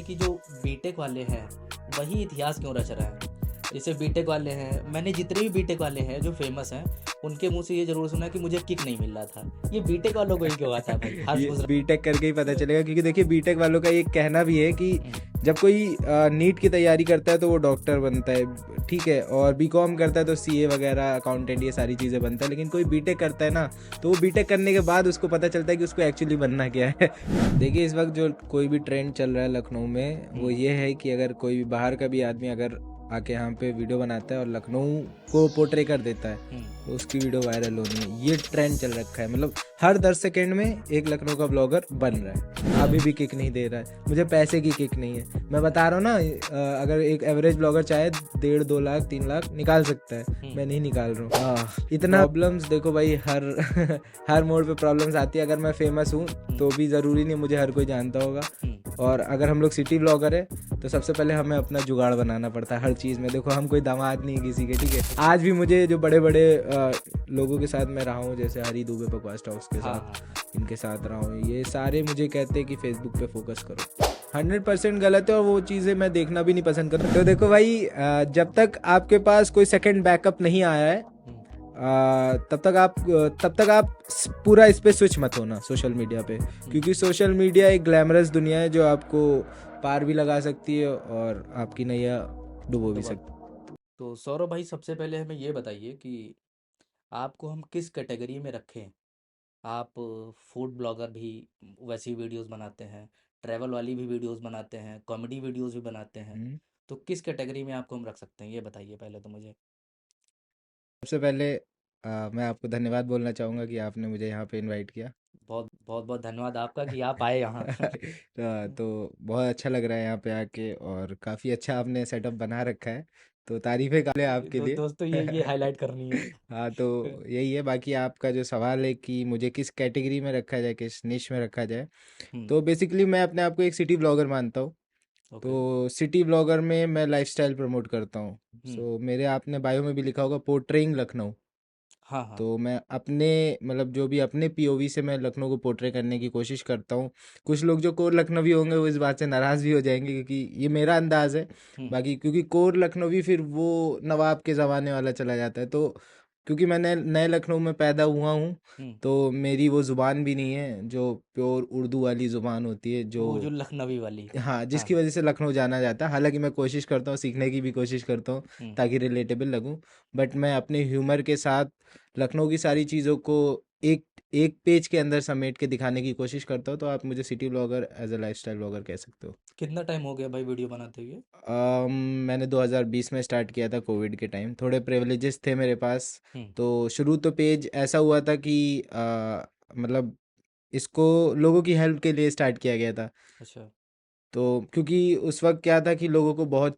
भाई कि जो बीटेक वाले हैं वही इतिहास क्यों रच रहे हैं। जैसे बीटेक वाले हैं, मैंने जितने भी बीटेक वाले हैं जो फेमस हैं उनके मुंह से ये जरूर सुना कि मुझे किक नहीं मिल रहा था। ये बीटेक वालों को ही क्यों आता है भाई, हर्ष ये गुजराल। बीटेक करके ही पता चलेगा, क्योंकि देखिए बीटेक वालों का ये कहना भी है कि हम्म, जब कोई नीट की तैयारी करता है तो वो डॉक्टर बनता है, ठीक है, और बीकॉम करता है तो सीए वगैरह अकाउंटेंट ये सारी चीज़ें बनता है। लेकिन कोई बीटेक करता है ना, तो वो बीटेक करने के बाद उसको पता चलता है कि उसको एक्चुअली बनना क्या है। देखिए इस वक्त जो कोई भी ट्रेंड चल रहा है लखनऊ में वो ये है कि अगर कोई भी बाहर का भी आदमी अगर आके यहाँ पे वीडियो बनाता है और लखनऊ को पोर्ट्रे कर देता है तो उसकी वीडियो वायरल होनी है। ये ट्रेंड चल रखा है, मतलब हर 10 सेकेंड में एक लखनऊ का ब्लॉगर बन रहा है। अभी भी किक नहीं दे रहा है, मुझे पैसे की किक नहीं है। मैं बता रहा हूँ ना, अगर एक एवरेज ब्लॉगर चाहे 1.5-2 लाख 3 लाख निकाल सकता है, मैं नहीं निकाल रहा हूँ। इतना प्रॉब्लम्स देखो भाई, हर हर मोड़ पे प्रॉब्लम्स आती है। अगर मैं फेमस हूँ तो भी ज़रूरी नहीं मुझे हर कोई जानता होगा, और अगर हम लोग सिटी ब्लॉगर है तो सबसे पहले हमें अपना जुगाड़ बनाना पड़ता है हर चीज़ में। देखो हम कोई दामाद नहीं किसी के, ठीक है। आज भी मुझे जो बड़े बड़े लोगों के साथ मैं रहा हूँ, जैसे हरी दुबे बकवास टॉक्स के साथ इनके साथ रहा हूँ, ये सारे मुझे कहते हैं कि फेसबुक पे फोकस करो। 100% गलत है और वो चीज़ें मैं देखना भी नहीं पसंद करता। तो देखो भाई, जब तक आपके पास कोई सेकंड बैकअप नहीं आया है तब तक आप पूरा इस पे स्विच मत होना सोशल मीडिया पे, क्योंकि सोशल मीडिया एक ग्लैमरस दुनिया है जो आपको पार भी लगा सकती है और आपकी नैया डुबो भी सकती है। तो सौरभ भाई, सबसे पहले हमें ये बताइए कि आपको हम किस कैटेगरी में रखें। आप फूड ब्लॉगर भी वैसी वीडियोस बनाते हैं, ट्रैवल वाली भी वीडियोस बनाते हैं, कॉमेडी वीडियोस भी बनाते हैं, तो किस कैटेगरी में आपको हम रख सकते हैं, ये बताइए पहले तो मुझे। सबसे पहले मैं आपको धन्यवाद बोलना चाहूँगा कि आपने मुझे यहाँ पे इनवाइट किया। बहुत बहुत बहुत धन्यवाद आपका कि आप आए यहाँ। तो बहुत अच्छा लग रहा है यहाँ पे आके, और काफ़ी अच्छा आपने सेटअप बना रखा है, तो तारीफ़ें काले आपके लिए। दोस्तों ये हाईलाइट करनी है। हाँ तो यही है। बाकी आपका जो सवाल है कि मुझे किस कैटेगरी में रखा जाए, किस निश में रखा जाए, हम्म। तो बेसिकली मैं अपने आप को एक सिटी ब्लॉगर मानता हूँ। ओके। तो सिटी ब्लॉगर में मैं लाइफस्टाइल प्रमोट करता हूँ। हम्म। सो मेरे आपने बायो में भी लिखा होगा पोर्ट्रेइंग लखनऊ। हाँ हाँ। तो मैं अपने मतलब जो भी अपने पीओवी से मैं लखनऊ को पोर्ट्रे करने की कोशिश करता हूँ। कुछ लोग जो कोर लखनवी होंगे वो इस बात से नाराज़ भी हो जाएंगे, क्योंकि ये मेरा अंदाज़ है। हम्म। बाकी क्योंकि कोर लखनवी फिर वो नवाब के ज़माने वाला चला जाता है, तो क्योंकि मैं नए लखनऊ में पैदा हुआ हूँ हम्म। तो मेरी वो ज़ुबान भी नहीं है जो प्योर उर्दू वाली ज़ुबान होती है, जो वो जो लखनवी वाली। हाँ हाँ। जिसकी वजह से लखनऊ जाना जाता है। हालांकि मैं कोशिश करता हूँ, सीखने की भी कोशिश करता हूँ हम्म। ताकि रिलेटेबल लगूं, बट मैं अपने ह्यूमर के साथ लखनऊ की सारी चीज़ों को एक एक पेज के अंदर समेट के दिखाने की कोशिश करता हूँ। तो आप मुझे city blogger as a lifestyle blogger कह सकते हो। कितना टाइम हो गया भाई वीडियो बनाते हुए? मैंने 2020 में स्टार्ट किया था, कोविड के टाइम। थोड़े प्रिविलेजेस थे मेरे पास, हम्म। तो शुरू तो पेज ऐसा हुआ था कि मतलब इसको लोगों की हेल्प के लिए स्टार्ट किया गया था। अच्छा। तो क्योंकि उस वक्त क्या था कि लोगों को बहुत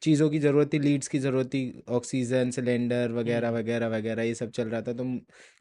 चीज़ों की ज़रूरत थी, लीड्स की ज़रूरत थी, ऑक्सीजन सिलेंडर वगैरह हम्म। वगैरह वगैरह ये सब चल रहा था। तो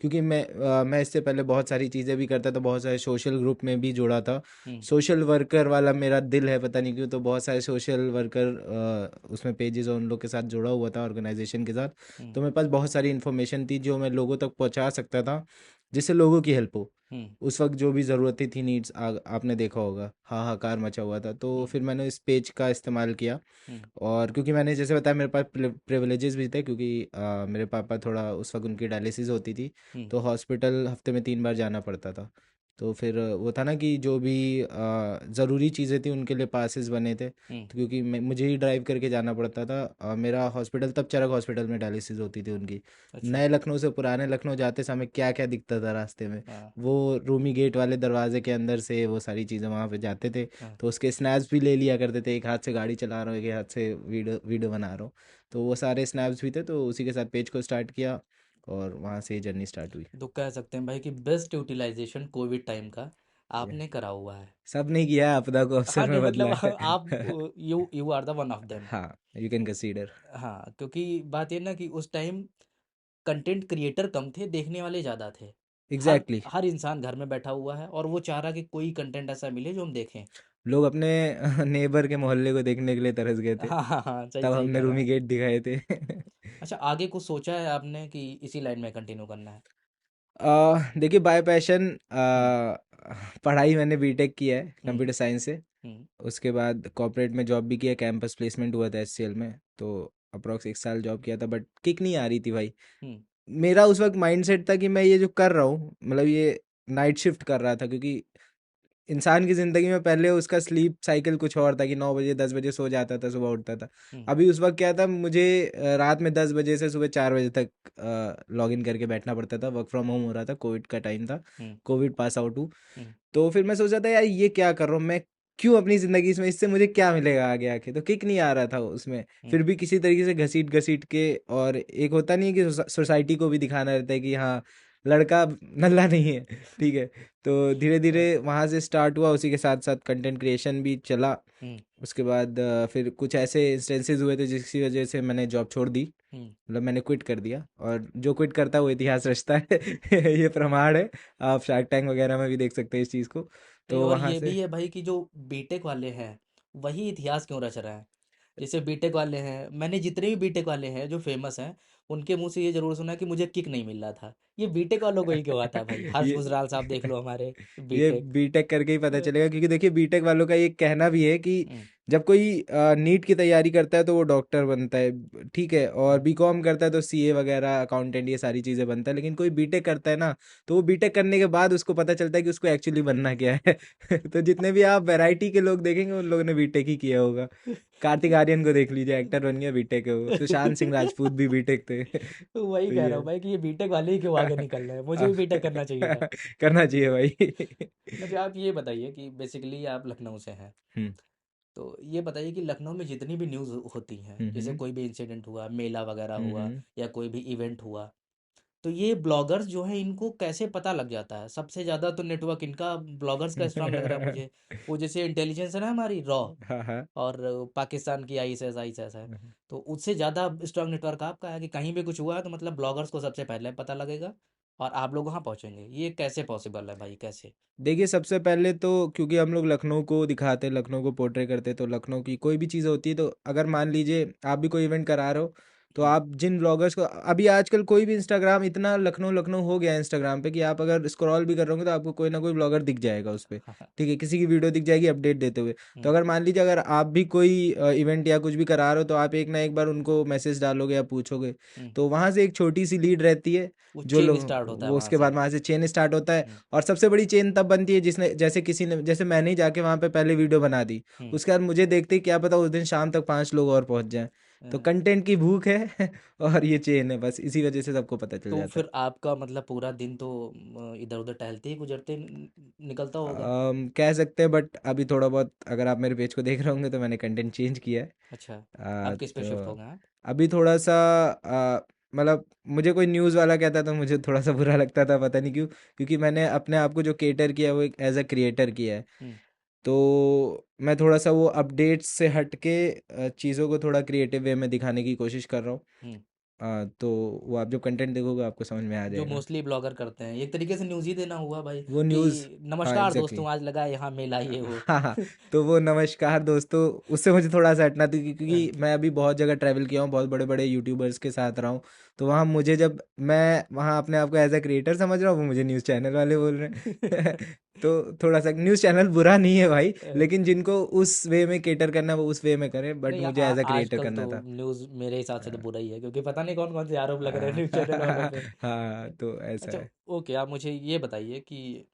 क्योंकि मैं इससे पहले बहुत सारी चीज़ें भी करता था, बहुत सारे सोशल ग्रुप में भी जुड़ा था। हम्म। सोशल वर्कर वाला मेरा दिल है, पता नहीं क्यों, तो बहुत सारे सोशल वर्कर उसमें पेजेस और उन लोग के साथ जुड़ा हुआ था, ऑर्गेनाइजेशन के साथ। हम्म। तो मेरे पास बहुत सारी इन्फॉर्मेशन थी जो मैं लोगों तक पहुंचा सकता था, जिससे लोगों की हेल्प हो। हम्म। उस वक्त जो भी ज़रूरतें थी, नीड्स, आपने देखा होगा हाहाकार मचा हुआ था। तो हम्म। फिर मैंने इस पेज का इस्तेमाल किया। हम्म। और क्योंकि मैंने जैसे बताया मेरे पास प्रिविलेजेस भी थे, क्योंकि मेरे पापा थोड़ा उस वक्त उनकी डायलिसिस होती थी, हम्म। तो हॉस्पिटल हफ्ते में 3 बार जाना पड़ता था। तो फिर वो था ना कि जो भी ज़रूरी चीज़ें थी उनके लिए पासेस बने थे। हम्म। तो क्योंकि मुझे ही ड्राइव करके जाना पड़ता था, मेरा हॉस्पिटल तब चरक हॉस्पिटल में डायलिसिस होती थी उनकी। अच्छा। नए लखनऊ से पुराने लखनऊ जाते समय क्या क्या दिखता था रास्ते में। हाँ वो रूमी गेट वाले दरवाजे के अंदर से वो सारी चीज़ें वहाँ पे जाते थे, हाँ। तो उसके स्नैप्स भी ले लिया करते थे। एक हाथ से गाड़ी चला रहा हूँ, एक हाथ से वीडियो वीडियो बना रहा हूँ, तो वो सारे स्नैप्स भी थे। तो उसी के साथ पेज को स्टार्ट किया और वहाँ से जर्नी स्टार्ट हुई। तो कह सकते हैं भाई कि बेस्ट यूटिलाइजेशन कोविड टाइम का Yeah. आपने करा हुआ है। सब नहीं किया है, आपदा को अवसर हाँ में नहीं, बदला मतलब है। आप you are the one of them. हाँ, यू कैन कंसीडर। हाँ, क्योंकि बात ये ना कि उस टाइम कंटेंट क्रिएटर कम थे, देखने वाले ज़्यादा थे। हर एग्जैक्टली। हर इंसान घर में बैठा हुआ है और वो चाह रहा कि कोई कंटेंट ऐसा मिले जो हम देखें। लोग अपने नेबर के मोहल्ले को देखने के लिए तरस गए थे, हाँ हाँ हाँ, सही तब सही हमने कह रहा रूमी है। गेट दिखाए थे। अच्छा, आगे कुछ सोचा है आपने कि इसी लाइन में कंटिन्यू करना है? देखिए बाय पैशन पढ़ाई मैंने बीटेक किया है हम्म। कंप्यूटर साइंस से। हम्म। उसके बाद कॉर्पोरेट में जॉब भी किया, कैंपस प्लेसमेंट हुआ था एचसीएल में, तो अप्रोक्स 1 साल जॉब किया था, बट किक नहीं आ रही थी भाई। हम्म। मेरा उस वक्त माइंडसेट था कि मैं ये जो कर रहा हूँ, मतलब ये नाइट शिफ्ट कर रहा था, क्योंकि इंसान की ज़िंदगी में पहले उसका स्लीप साइकिल कुछ और था कि 9 बजे 10 बजे सो जाता था, सुबह उठता था। हम्म। अभी उस वक्त क्या था, मुझे रात में 10 बजे से सुबह 4 बजे तक लॉग इन करके बैठना पड़ता था। वर्क फ्रॉम होम हो रहा था, कोविड का टाइम था, हम्म। कोविड पास आउट हूँ। हम्म। तो फिर मैं सोचा था यार ये क्या कर रहा हूँ मैं, क्यों अपनी ज़िंदगी इसमें, इससे मुझे क्या मिलेगा आगे आके, तो किक नहीं आ रहा था उसमें। हम्म। फिर भी किसी तरीके से घसीट घसीट के, और एक होता नहीं है कि सोसाइटी को भी दिखाना रहता है कि हाँ लड़का नल्ला नहीं है, ठीक है। तो धीरे धीरे वहाँ से स्टार्ट हुआ, उसी के साथ साथ कंटेंट क्रिएशन भी चला। हम्म। उसके बाद फिर कुछ ऐसे इंस्टेंसेस हुए थे जिसकी वजह से मैंने जॉब छोड़ दी, हम्म। मतलब मैंने क्विट कर दिया। और जो क्विट करता है वो इतिहास रचता है ये प्रमाण है। आप शार्क टैंक वगैरह में भी देख सकते हैं इस चीज़ को। नहीं, तो और वहाँ ये से भी है भाई कि जो बीटेक वाले हैं वही इतिहास क्यों रच रहे हैं। जैसे बीटेक वाले हैं, मैंने जितने भी बीटेक वाले हैं जो फेमस हैं उनके मुंह से ये जरूर सुना कि मुझे किक नहीं मिल रहा था। ये बीटेक वालों को ही क्यों आता है भाई? हर्ष ये गुजराल साहब देख लो हमारे, ये बीटेक। बीटेक करके ही पता अ, चलेगा, क्योंकि देखिए बीटेक वालों का ये कहना भी है कि हम्म। जब कोई नीट की तैयारी करता है तो वो डॉक्टर बनता है, ठीक है, और हम्म। बीकॉम करता है तो सीए वगैरह अकाउंटेंट ये सारी चीज़ें बनता है, लेकिन कोई बीटेक करता है ना, तो वो बीटेक करने के बाद उसको पता चलता है कि उसको एक्चुअली बनना क्या है। तो जितने भी आप वैरायटी के लोग देखेंगे उन लोगों ने बीटेक ही किया होगा। कार्तिक आर्यन को देख लीजिए, एक्टर बन गया, बीटेक है वो। सुशांत सिंह राजपूत भी बीटेक थे। तो वही तो कह ये रहा हूँ भाई कि ये बीटेक वाले ही क्यों आगे निकल रहे हैं, मुझे भी बीटेक करना चाहिए था। करना चाहिए भाई। अच्छा, आप ये बताइए कि बेसिकली आप लखनऊ से हैं, हम्म। तो ये बताइए कि लखनऊ में जितनी भी न्यूज़ होती हैं, जैसे हम्म। कोई भी इंसिडेंट हुआ, मेला वगैरह हुआ हम्म। या कोई भी इवेंट हुआ, तो ये ब्लॉगर्स जो है इनको कैसे पता लग जाता है? सबसे ज़्यादा तो नेटवर्क इनका ब्लॉगर्स का स्ट्रांग लग रहा है मुझे। वो जैसे इंटेलिजेंस है ना हमारी रॉ, हाँ हाँ। और पाकिस्तान की आईएसआईएस है, तो उससे ज़्यादा स्ट्रांग नेटवर्क आपका है कि कहीं भी कुछ हुआ है तो मतलब ब्लॉगर्स को सबसे पहले पता लगेगा और आप लोग वहाँ पहुँचेंगे। ये कैसे पॉसिबल है भाई, कैसे? देखिए सबसे पहले तो, क्योंकि हम लोग लखनऊ को दिखाते हैं, लखनऊ को पोर्ट्रे करते हैं, तो लखनऊ की कोई भी चीज़ होती है, तो अगर मान लीजिए आप भी कोई इवेंट करा रहे हो, तो हम्म। आप जिन ब्लॉगर्स को, अभी आजकल कोई भी इंस्टाग्राम इतना लखनऊ लखनऊ हो गया है इंस्टाग्राम पे, कि आप अगर स्क्रॉल भी कर रहे होंगे तो आपको कोई ना कोई ब्लॉगर दिख जाएगा उस पर, ठीक है, किसी की वीडियो दिख जाएगी अपडेट देते हुए। तो हम्म। अगर मान लीजिए अगर आप भी कोई इवेंट या कुछ भी करा रहे हो, तो आप एक ना एक बार उनको मैसेज डालोगे या पूछोगे, हम्म। तो वहाँ से एक छोटी सी लीड रहती है। वो जो चेन लोग स्टार्ट होता है वो वहाँ उसके से। बाद वहाँ से चेन स्टार्ट होता है। हम्म। और सबसे बड़ी चेन तब बनती है जिसने, जैसे किसी ने, जैसे मैंने ही जाके वहाँ पे पहले वीडियो बना दी, हम्म। उसके बाद मुझे देखते ही क्या पता उस दिन शाम तक 5 लोग और पहुँच जाएं। तो हाँ। कंटेंट की भूख है और ये चेन है, बस इसी वजह से सबको पता चल तो जाता है। फिर आपका मतलब पूरा दिन तो इधर उधर टहलते ही गुजरते निकलता होगा। कह सकते हैं, बट अभी थोड़ा बहुत अगर आप मेरे पेज को देख रहे होंगे तो मैंने कंटेंट चेंज किया है। अच्छा, आप किस पे शिफ्ट हो तो गए आप? अभी थोड़ा सा मतलब मुझे कोई न्यूज़ वाला कहता तो मुझे थोड़ा सा बुरा लगता था, पता नहीं क्यों, क्योंकि मैंने अपने आप को जो केटर किया है वो एक एज अ क्रिएटर किया है। हम्म। तो मैं थोड़ा सा वो अपडेट्स से हट के चीज़ों को थोड़ा क्रिएटिव वे में दिखाने की कोशिश कर रहा हूँ। हम्म। तो वो आप जब कंटेंट देखोगे आपको समझ में आ जो जाएगा। मोस्टली ब्लॉगर करते हैं, एक तरीके से न्यूज़ ही देना हुआ भाई वो न्यूज़, कि हाँ नमस्कार एग्जैक्टली। दोस्तों, आज लगा है यहाँ मेला, ये वो। हाँ हाँ। तो वो नमस्कार दोस्तों, उससे मुझे थोड़ा सा हटना था, क्योंकि मैं अभी बहुत जगह ट्रैवल किया हूँ, बहुत बड़े बड़े यूट्यूबर्स के साथ रहा हूँ। तो वहाँ मुझे, जब मैं वहाँ अपने आप को एज अ क्रिएटर समझ रहा हूँ, वो मुझे न्यूज़ चैनल वाले बोल रहे हैं। तो थोड़ा सा न्यूज़ चैनल बुरा नहीं है भाई, लेकिन जिनको उस वे में केटर करना है वो उस वे में करें, बट नहीं, मुझे एज अ क्रिएटर आजकल तो करना था। न्यूज़ मेरे हिसाब से तो बुरा ही है, क्योंकि पता नहीं कौन कौन से आरोप लग रहे हैं न्यूज़ चैनल वालों हाँ। पे। हाँ, तो ऐसा अच्छा, है। ओके, आप मुझे ये बताइए कि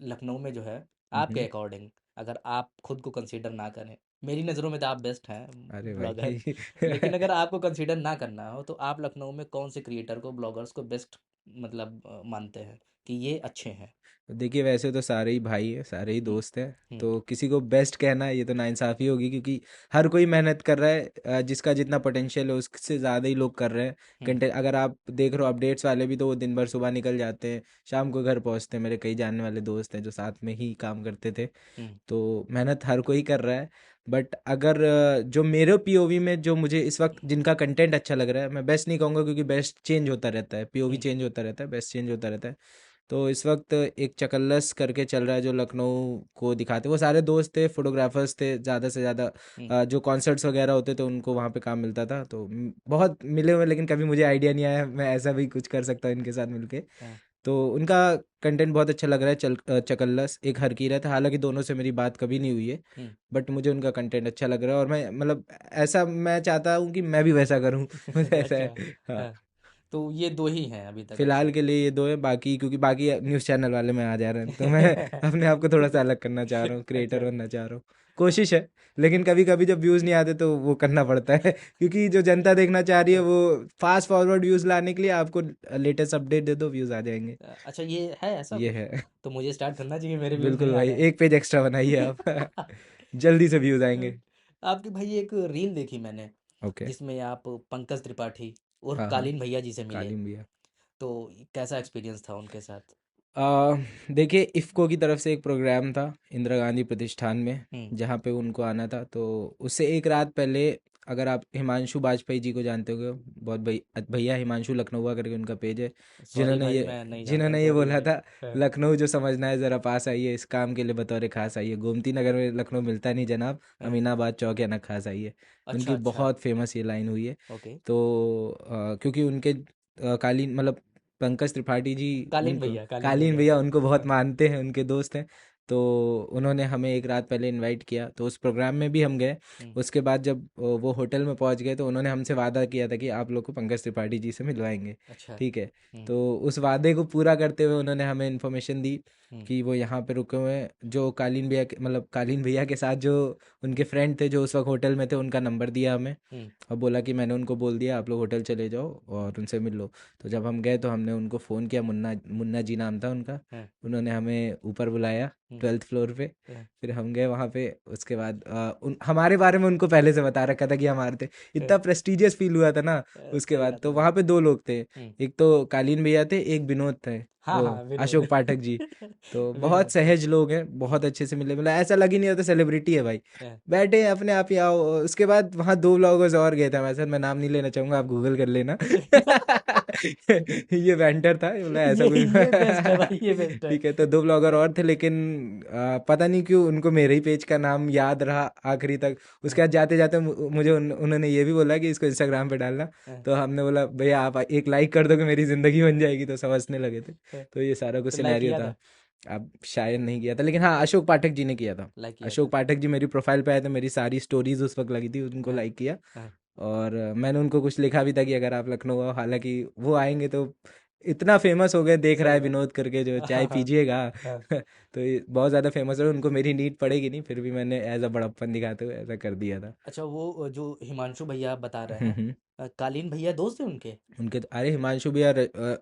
लखनऊ में जो है, आपके हम्म। अकॉर्डिंग, अगर आप खुद को कंसीडर ना करें, मेरी नज़रों में तो आप बेस्ट हैं अरे ब्लॉगर, भाई। लेकिन अगर आपको कंसीडर ना करना हो तो आप लखनऊ में कौन से क्रिएटर को, ब्लॉगर्स को बेस्ट मतलब मानते हैं कि ये अच्छे हैं? देखिए वैसे तो सारे ही भाई है, सारे ही हम्म। दोस्त हैं। हम्म। तो किसी को बेस्ट कहना ये तो नाइंसाफ़ी होगी, क्योंकि हर कोई मेहनत कर रहा है। जिसका जितना पोटेंशियल है उससे ज़्यादा ही लोग कर रहे हैं। हम्म। कंटेंट अगर आप देख रहे हो, अपडेट्स वाले भी तो वो दिन भर सुबह निकल जाते हैं, शाम को घर पहुंचते हैं। मेरे कई जानने वाले दोस्त हैं जो साथ में ही काम करते थे। हम्म। तो मेहनत हर कोई कर रहा है। बट अगर जो मेरे पीओवी में, जो मुझे इस वक्त जिनका कंटेंट अच्छा लग रहा है, मैं बेस्ट नहीं कहूँगा, क्योंकि बेस्ट चेंज होता रहता है, पीओवी हम्म। चेंज होता रहता है, बेस्ट चेंज होता रहता है। तो इस वक्त एक चकल्लस करके चल रहा है जो लखनऊ को दिखाते, वो सारे दोस्त थे, फोटोग्राफर्स थे ज़्यादा से ज़्यादा। हम्म। जो कॉन्सर्ट्स वगैरह होते तो उनको वहाँ पे काम मिलता था, तो बहुत मिले हुए, लेकिन कभी मुझे आइडिया नहीं आया मैं ऐसा भी कुछ कर सकता हूँ इनके साथ मिलके। हाँ। तो उनका कंटेंट बहुत अच्छा लग रहा है। चकल्लस, एक हरकीरत है, हालांकि दोनों से मेरी बात कभी नहीं हुई है, हम्म। बट मुझे उनका कंटेंट अच्छा लग रहा है, और मैं मतलब ऐसा मैं चाहता हूँ कि मैं भी वैसा करूँ। मुझे ऐसा अच्छा। है। हाँ, हाँ, तो ये दो ही हैं अभी तक फिलहाल अच्छे। के लिए ये दो है, बाकी क्योंकि बाकी न्यूज़ चैनल वाले में आ जा रहे हैं, तो मैं अपने आप को थोड़ा सा अलग करना चाह रहा हूँ, क्रिएटर अच्छा। बनना चाह रहा हूँ। कोशिश है, लेकिन कभी कभी जब व्यूज़ नहीं आते तो वो करना पड़ता है। क्योंकि जो जनता देखना चाह रही है वो फास्ट फॉरवर्ड व्यूज़ लाने के लिए आपको लेटेस्ट अपडेट दे दो, व्यूज़ आ जाएंगे। अच्छा, ये है ऐसा ये कुछ? है। तो मुझे स्टार्ट करना चाहिए, मेरे व्यूज़ नहीं बिल्कुल आ भाई, रहे हैं। एक पेज एक्स्ट्रा बनाइए आप। जल्दी से व्यूज़ आएंगे। आपकी भाई एक रील देखी मैंने, ओके। जिसमें आप पंकज त्रिपाठी और हाँ हाँ। कालीन भैया जी से मिले। कालीन भैया। तो कैसा एक्सपीरियंस था उनके साथ? आ, देखिए, इफ़को की तरफ से एक प्रोग्राम था इंदिरा गांधी प्रतिष्ठान में, हम्म। जहाँ पे उनको आना था, तो उससे एक रात पहले, अगर आप हिमांशु बाजपेयी जी को जानते होंगे, बहुत भैया हिमांशु लखनऊआ करके उनका पेज है, सॉरी भाई, मैं नहीं जानता, जिन्होंने ये सॉरी। बोला था, हाँ। लखनऊ जो समझना है ज़रा पास आइए, इस काम के लिए बतौर खास आइए, गोमती नगर में लखनऊ मिलता नहीं जनाब, हाँ। अमीनाबाद चौक या ना खास आइए। अच्छा उनकी अच्छा। बहुत फेमस ये लाइन हुई है। ओके। तो क्योंकि उनके कालीन मतलब पंकज त्रिपाठी जी कालीन उनको, भैया, कालीन कालीन भैया। भैया उनको बहुत हाँ। मानते हैं, उनके दोस्त हैं। तो उन्होंने हमें एक रात पहले इनवाइट किया, तो उस प्रोग्राम में भी हम गए। हम्म। उसके बाद जब वो होटल में पहुंच गए, तो उन्होंने हमसे वादा किया था कि आप लोग को पंकज त्रिपाठी जी से मिलवाएंगे। अच्छा। ठीक है। हम्म। तो उस वादे को पूरा करते हुए उन्होंने हमें इन्फॉर्मेशन दी हम्म। कि वो यहाँ पे रुके हुए हैं, जो कालीन भैया के साथ जो उनके फ्रेंड थे जो उस वक्त होटल में थे, उनका नंबर दिया हमें, हम्म। और बोला कि मैंने उनको बोल दिया आप लोग होटल चले जाओ और उनसे मिल लो। तो जब हम गए तो हमने उनको फ़ोन किया, मुन्ना मुन्ना जी नाम था उनका। हाँ। उन्होंने हमें ऊपर बुलाया, हम्म। 12th फ्लोर पे। हाँ। फिर हम गए वहाँ पे। उसके बाद हमारे बारे में उनको पहले से बता रखा था कि हमारे थे। हाँ। इतना प्रेस्टिजियस फील हुआ था ना। उसके सही बाद बात है तो भाई। वहाँ पे दो लोग थे, हम्म। एक तो कालीन भैया थे, एक विनोद थे, हाँ वो हाँ, विनोद। अशोक पाठक जी। तो बहुत विनोद। सहज लोग हैं, बहुत अच्छे से मिले, मतलब ऐसा लग ही नहीं होता सेलिब्रिटी है भाई। हाँ। बैठे हैं अपने आप ही आओ। उसके बाद वहाँ दो लोगों से और गए थे हमारे साथ, मैं नाम नहीं लेना चाहूंगा, आप गूगल कर लेना। ये वेंटर था, ये बोला ऐसा ये बेस्ट है कुछ। भाई, ये बेस्ट है। ठीक है, तो दो ब्लॉगर और थे, लेकिन पता नहीं क्यों उनको मेरे ही पेज का नाम याद रहा आखिरी तक। हाँ। उसके बाद जाते जाते मुझे उन्होंने ये भी बोला कि इसको इंस्टाग्राम पे डालना। हाँ। तो हमने बोला भैया आप एक लाइक कर दो कि मेरी ज़िंदगी बन जाएगी, तो समझने लगे थे। हाँ। तो ये सारा कुछ तो लाइक सिनेरियो किया था। था? अब शायद नहीं किया था, लेकिन हाँ, अशोक पाठक जी ने किया था। लाइक किया अशोक था। पाठक जी मेरी प्रोफाइल पे आए थे, मेरी सारी स्टोरीज उस वक्त लगी थी, उनको हाँ। लाइक किया। हाँ। और मैंने उनको कुछ लिखा भी था कि अगर आप लखनऊ आओ, हालांकि वो आएंगे तो इतना फेमस हो गए, देख रहा सही है बात। विनोद करके जो हाँ चाय हाँ। पीजिएगा। हाँ। तो ये बहुत ज़्यादा फेमस है, उनको मेरी नीड पड़ेगी नहीं, फिर भी मैंने एज अ बड़प्पन दिखाते हुए ऐसा कर दिया था। अच्छा, वो जो हिमांशु भैया आप बता रहे हैं, हम्म। कालीन भैया दोस्त हैं उनके? उनके अरे हिमांशु भैया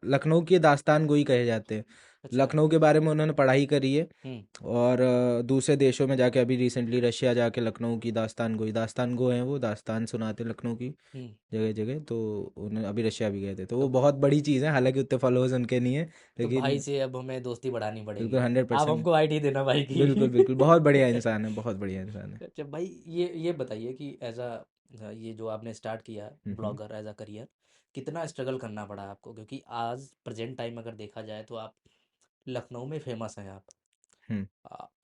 लखनऊ के दास्तान गोई कहे जाते हैं। अच्छा। लखनऊ के बारे में उन्होंने पढ़ाई करी है, हम्म। और दूसरे देशों में जाके, अभी रिसेंटली रशिया जाके लखनऊ की दास्तान गो हैं, वो दास्तान सुनाते लखनऊ की हम्म। जगह जगह। तो उन्हें अभी रशिया भी गए थे, तो वो तो बहुत बड़ी चीज़ है, हालांकि उतने फॉलोअर्स उनके नहीं है, तो भाई लेकिन से अब हमें दोस्ती बढ़ानी बिल्कुल पड़ेगी। हंड्रेड आप परसेंट हमको आईडी देना भाई बिल्कुल की। बिल्कुल, बहुत बढ़िया इंसान है, बहुत बढ़िया इंसान है। अच्छा भाई, ये बताइए कि एज अ, ये जो आपने स्टार्ट किया हम्म। ब्लॉगर एज अ करियर, कितना स्ट्रगल करना पड़ा आपको? क्योंकि आज प्रेजेंट टाइम अगर देखा जाए तो आप लखनऊ में फेमस हैं। आप हम्म।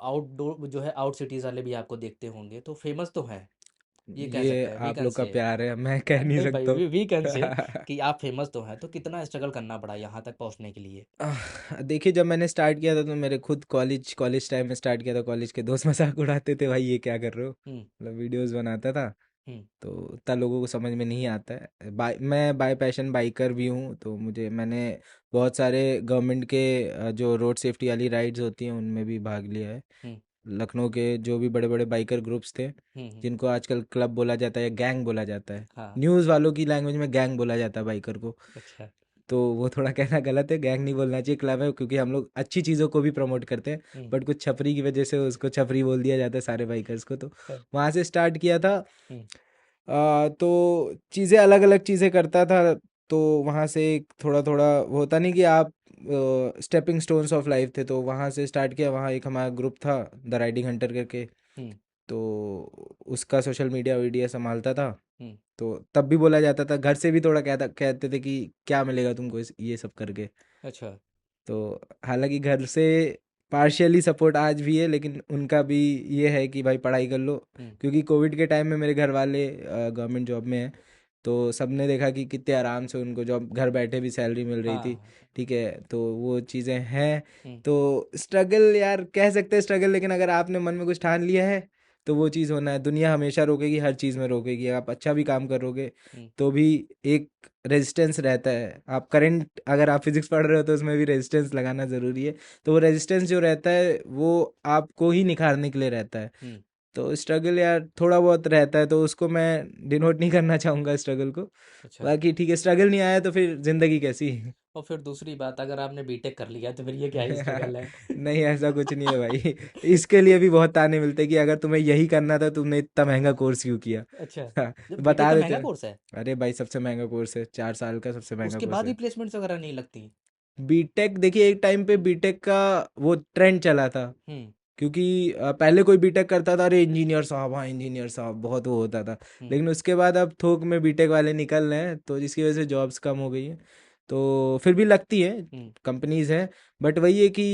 आउटडोर जो है, आउट सिटीज़ वाले भी आपको देखते होंगे, तो फेमस तो हैं, ये कह ये सकते हैं, वी आप कैन लोग का से। प्यार है, मैं कह नहीं नहीं भाई, सकता वी कैन से हूँ। कि आप फेमस तो हैं, तो कितना स्ट्रगल करना पड़ा यहाँ तक पहुँचने के लिए? देखिए, जब मैंने स्टार्ट किया था तो मेरे खुद कॉलेज टाइम में स्टार्ट किया था, कॉलेज के दोस्त मजाक उड़ाते थे, भाई ये क्या कर रहे हो, हम्म। मतलब वीडियोस बनाता था। हम्म। तो उतना लोगों को समझ में नहीं आता है। मैं बाय पैशन बाइकर भी हूँ, तो मैंने बहुत सारे गवर्नमेंट के जो रोड सेफ्टी वाली राइड्स होती हैं उनमें भी भाग लिया है। हम्म। लखनऊ के जो भी बड़े बड़े बाइकर ग्रुप्स थे, हम्म। जिनको आजकल क्लब बोला जाता है या गैंग बोला जाता है, हाँ। न्यूज़ वालों की लैंग्वेज में गैंग बोला जाता है बाइकर को। अच्छा। तो वो थोड़ा कहना गलत है, गैंग नहीं बोलना चाहिए, क्लब है, क्योंकि हम लोग अच्छी चीज़ों को भी प्रमोट करते हैं। हम्म। बट कुछ छपरी की वजह से उसको छपरी बोल दिया जाता है सारे बाइकर्स को, तो हाँ। वहाँ से स्टार्ट किया था। हम्म। तो चीज़ें अलग अलग चीज़ें करता था। तो वहाँ से एक थोड़ा थोड़ा वो होता नहीं कि आप स्टेपिंग स्टोन्स ऑफ लाइफ थे, तो वहाँ से स्टार्ट किया। वहाँ एक हमारा ग्रुप था द राइडिंग हंटर करके, हम्म। तो उसका सोशल मीडिया वीडियो संभालता था। हम्म। तो तब भी बोला जाता था, घर से भी थोड़ा कहते थे कि क्या मिलेगा तुमको ये सब करके। अच्छा। तो हालांकि घर से पार्शियली सपोर्ट आज भी है, लेकिन उनका भी ये है कि भाई पढ़ाई कर लो, हम्म। क्योंकि कोविड के टाइम में मेरे घर वाले गवर्नमेंट जॉब में हैं। तो सबने देखा कि कितने आराम से उनको जॉब, घर बैठे भी सैलरी मिल रही थी। हाँ। ठीक है, तो वो चीज़ें हैं। हम्म। तो स्ट्रगल यार कह सकते हैं स्ट्रगल, लेकिन अगर आपने मन में कुछ ठान लिया है तो वो चीज़ होना है। दुनिया हमेशा रोकेगी, हर चीज़ में रोकेगी। आप अच्छा भी काम करोगे हम्म। तो भी एक रेजिस्टेंस रहता है। आप करंट, अगर आप फिजिक्स पढ़ रहे हो तो उसमें भी रेजिस्टेंस लगाना ज़रूरी है। तो वो रेजिस्टेंस जो रहता है वो आपको ही निखारने के लिए रहता है। हम्म। तो स्ट्रगल यार थोड़ा बहुत रहता है, तो उसको मैं डिनोट नहीं करना चाहूँगा स्ट्रगल को। अच्छा। बाकी ठीक है, स्ट्रगल नहीं आया तो फिर ज़िंदगी कैसी। और फिर दूसरी बात, अगर आपने बीटेक कर लिया तो फिर ये क्या ही स्ट्रगल है। नहीं, ऐसा कुछ नहीं है भाई। इसके लिए भी बहुत ताने मिलते हैं कि अगर तुम्हें यही करना था तुमने इतना महंगा कोर्स क्यों किया। अच्छा। हाँ, जो बीटेक बता का देते महंगा हैं। कोर्स है, अरे भाई सबसे महंगा कोर्स है, 4 साल का सबसे महंगा उसके कोर्स बाद भी है। प्लेसमेंट्स वगैरह नहीं लगती। बीटेक देखिए, एक टाइम पे बीटेक का वो ट्रेंड चला था। हम्म। क्योंकि पहले कोई बीटेक करता था, अरे इंजीनियर साहब, हाँ इंजीनियर साहब, बहुत वो होता था। हम्म। लेकिन उसके बाद अब थोक में बीटेक वाले निकल रहे हैं, तो जिसकी वजह से जॉब्स कम हो गई हैं। तो फिर भी लगती है, हम्म। कंपनीज हैं। बट वही है कि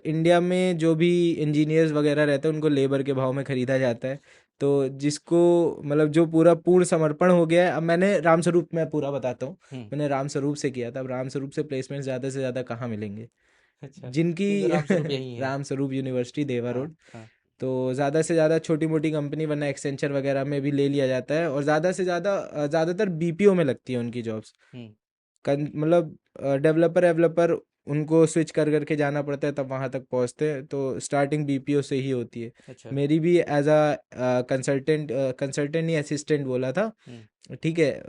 इंडिया में जो भी इंजीनियर्स वगैरह रहते हैं उनको लेबर के भाव में ख़रीदा जाता है। तो जिसको मतलब जो पूरा पूर्ण समर्पण हो गया है। अब मैंने रामस्वरूप, मैं पूरा बताता हूँ, हम्म। मैंने रामस्वरूप से किया था। अब रामस्वरूप से प्लेसमेंट ज़्यादा से ज़्यादा कहाँ मिलेंगे, अच्छा। जिनकी ये तो राम स्वरूप यही है। रामस्वरूप यूनिवर्सिटी, देवा हाँ। रोड। हाँ। तो ज़्यादा से ज़्यादा छोटी मोटी कंपनी, वरना एक्सेंचर वगैरह में भी ले लिया जाता है। और ज़्यादा से ज़्यादा ज़्यादातर बीपीओ में लगती है उनकी जॉब्स। हम्म। मतलब डेवलपर डेवलपर उनको स्विच कर करके जाना पड़ता है, तब वहाँ तक पहुँचते हैं। तो स्टार्टिंग बीपीओ से ही होती है। अच्छा। मेरी भी एज अ कंसल्टेंट, कंसल्टेंट नहीं असिस्टेंट बोला था। हम्म। ठीक है,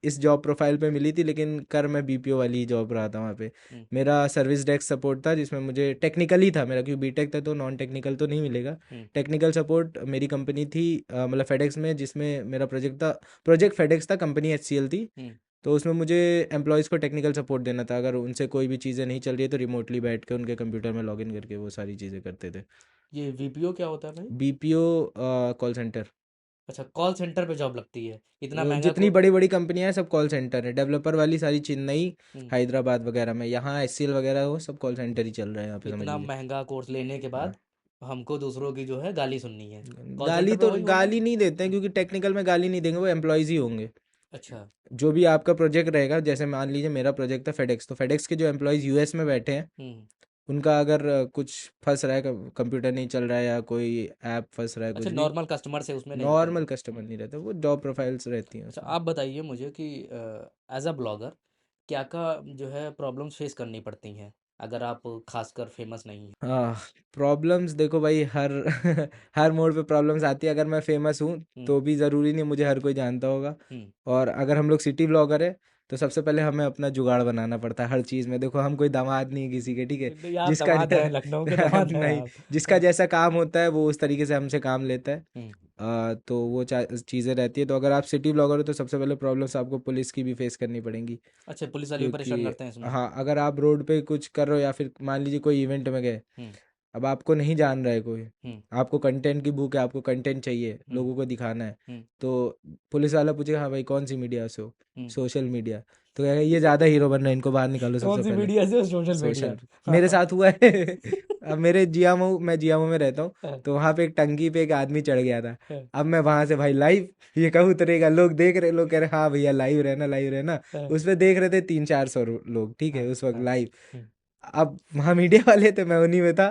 इस जॉब प्रोफाइल पे मिली थी, लेकिन कर मैं बीपीओ वाली ही जॉब रहा था वहाँ पे। हम्म। मेरा सर्विस डेस्क सपोर्ट था, जिसमें मुझे टेक्निकल ही था मेरा, क्योंकि बीटेक था तो नॉन टेक्निकल तो नहीं मिलेगा। हम्म। टेक्निकल सपोर्ट मेरी कंपनी थी, मतलब फेडेक्स में, जिसमें मेरा प्रोजेक्ट था। प्रोजेक्ट फेडेक्स था, कंपनी एचसीएल थी। हम्म। तो उसमें मुझे एम्प्लॉयज़ को टेक्निकल सपोर्ट देना था। अगर उनसे कोई भी चीज़ें नहीं चल रही है तो रिमोटली बैठ के उनके कंप्यूटर में लॉगिन करके वो सारी चीज़ें करते थे। ये वीपीओ क्या होता है भाई? BPO call centre. अच्छा, कॉल सेंटर पे जॉब लगती है, इतना वो महंगा जितनी को। बड़ी बड़ी कंपनियां हैं सब कॉल सेंटर है। डेवलपर वाली सारी चेन्नई, हम्म। हैदराबाद वगैरह में। यहाँ एचसीएल वगैरह हो, सब कॉल सेंटर ही चल रहे हैं यहाँ पे, समझ इतना लीजिए। महंगा कोर्स लेने के हाँ। बाद हमको दूसरों की जो है गाली सुननी है। कॉल गाली सेंटर पे तो वही होता है। गाली नहीं देते हैं, क्योंकि टेक्निकल में गाली नहीं देंगे, वो एम्प्लॉयज़ ही होंगे। अच्छा। जो भी आपका प्रोजेक्ट रहेगा, जैसे मान लीजिए मेरा प्रोजेक्ट था फेडेक्स, तो फेडेक्स के जो एम्प्लॉयज़ यूएस में बैठे हैं, हम्म। उनका अगर कुछ फंस रहा है, कंप्यूटर नहीं चल रहा है या कोई ऐप फंस रहा है, अच्छा, कुछ भी, नॉर्मल कस्टमर से उसमें नहीं नॉर्मल हम्म। कस्टमर नहीं रहता, वो जॉब प्रोफाइल्स रहती हैं अच्छा, उसमें। आप बताइए मुझे कि एज अ ब्लॉगर क्या क्या जो है प्रॉब्लम्स फेस करनी पड़ती हैं, अगर आप खासकर फेमस नहीं हैं। हाँ, प्रॉब्लम्स देखो भाई, हर हर मोड़ पे प्रॉब्लम्स आती है। अगर मैं फेमस हूँ हम्म। तो भी ज़रूरी नहीं मुझे हर कोई जानता होगा। हम्म। और अगर हम लोग सिटी ब्लॉगर है तो सबसे पहले हमें अपना जुगाड़ बनाना पड़ता है हर चीज़ में। देखो, हम कोई दामाद नहीं है किसी के, ठीक है। तो ये आप जिसका दामाद हैं, लखनऊ के दामाद हैं नहीं, आप। जिसका जैसा काम होता है वो उस तरीके से हमसे काम लेता है। हम्म। तो वो चीज़ें रहती है। तो अगर आप सिटी ब्लॉगर हो तो सबसे पहले प्रॉब्लम्स आपको पुलिस की भी फेस करनी पड़ेंगी। अच्छा, पुलिस वाले भी क्योंकि परेशान करते हैं इसमें। हाँ, अगर आप रोड पे कुछ कर रहे हो या फिर मान लीजिए कोई इवेंट में गए, हम्म। अब आपको नहीं जान रहा है कोई, हम्म। आपको कंटेंट की भूख है, आपको कंटेंट चाहिए, हम्म। लोगों को दिखाना है। हम्म। तो पुलिस वाला पूछेगा, हाँ भाई कौन सी मीडिया से हो? हम्म। Social media. तो कहेगा ये ज़्यादा हीरो बन रहा है, इनको बाहर निकालो कौन सबसे सी पहले। मीडिया से? Social media. सोशल। मेरे साथ हुआ है। अब मेरे जियामऊ, मैं जियामऊ में रहता हूँ, हाँ। तो वहाँ पे एक टंकी पे एक आदमी चढ़ गया था। हाँ। अब मैं वहां से भाई लाइव, ये कहूँ उतरेगा, लोग देख रहे, लोग कह रहे हाँ भैया लाइव रहना, लाइव रहना। हाँ। उस पे देख रहे थे 300-400 लोग, ठीक है, हाँ। उस वक्त हाँ। लाइव। हम्म। अब वहाँ मीडिया वाले थे, मैं उन्हीं में था।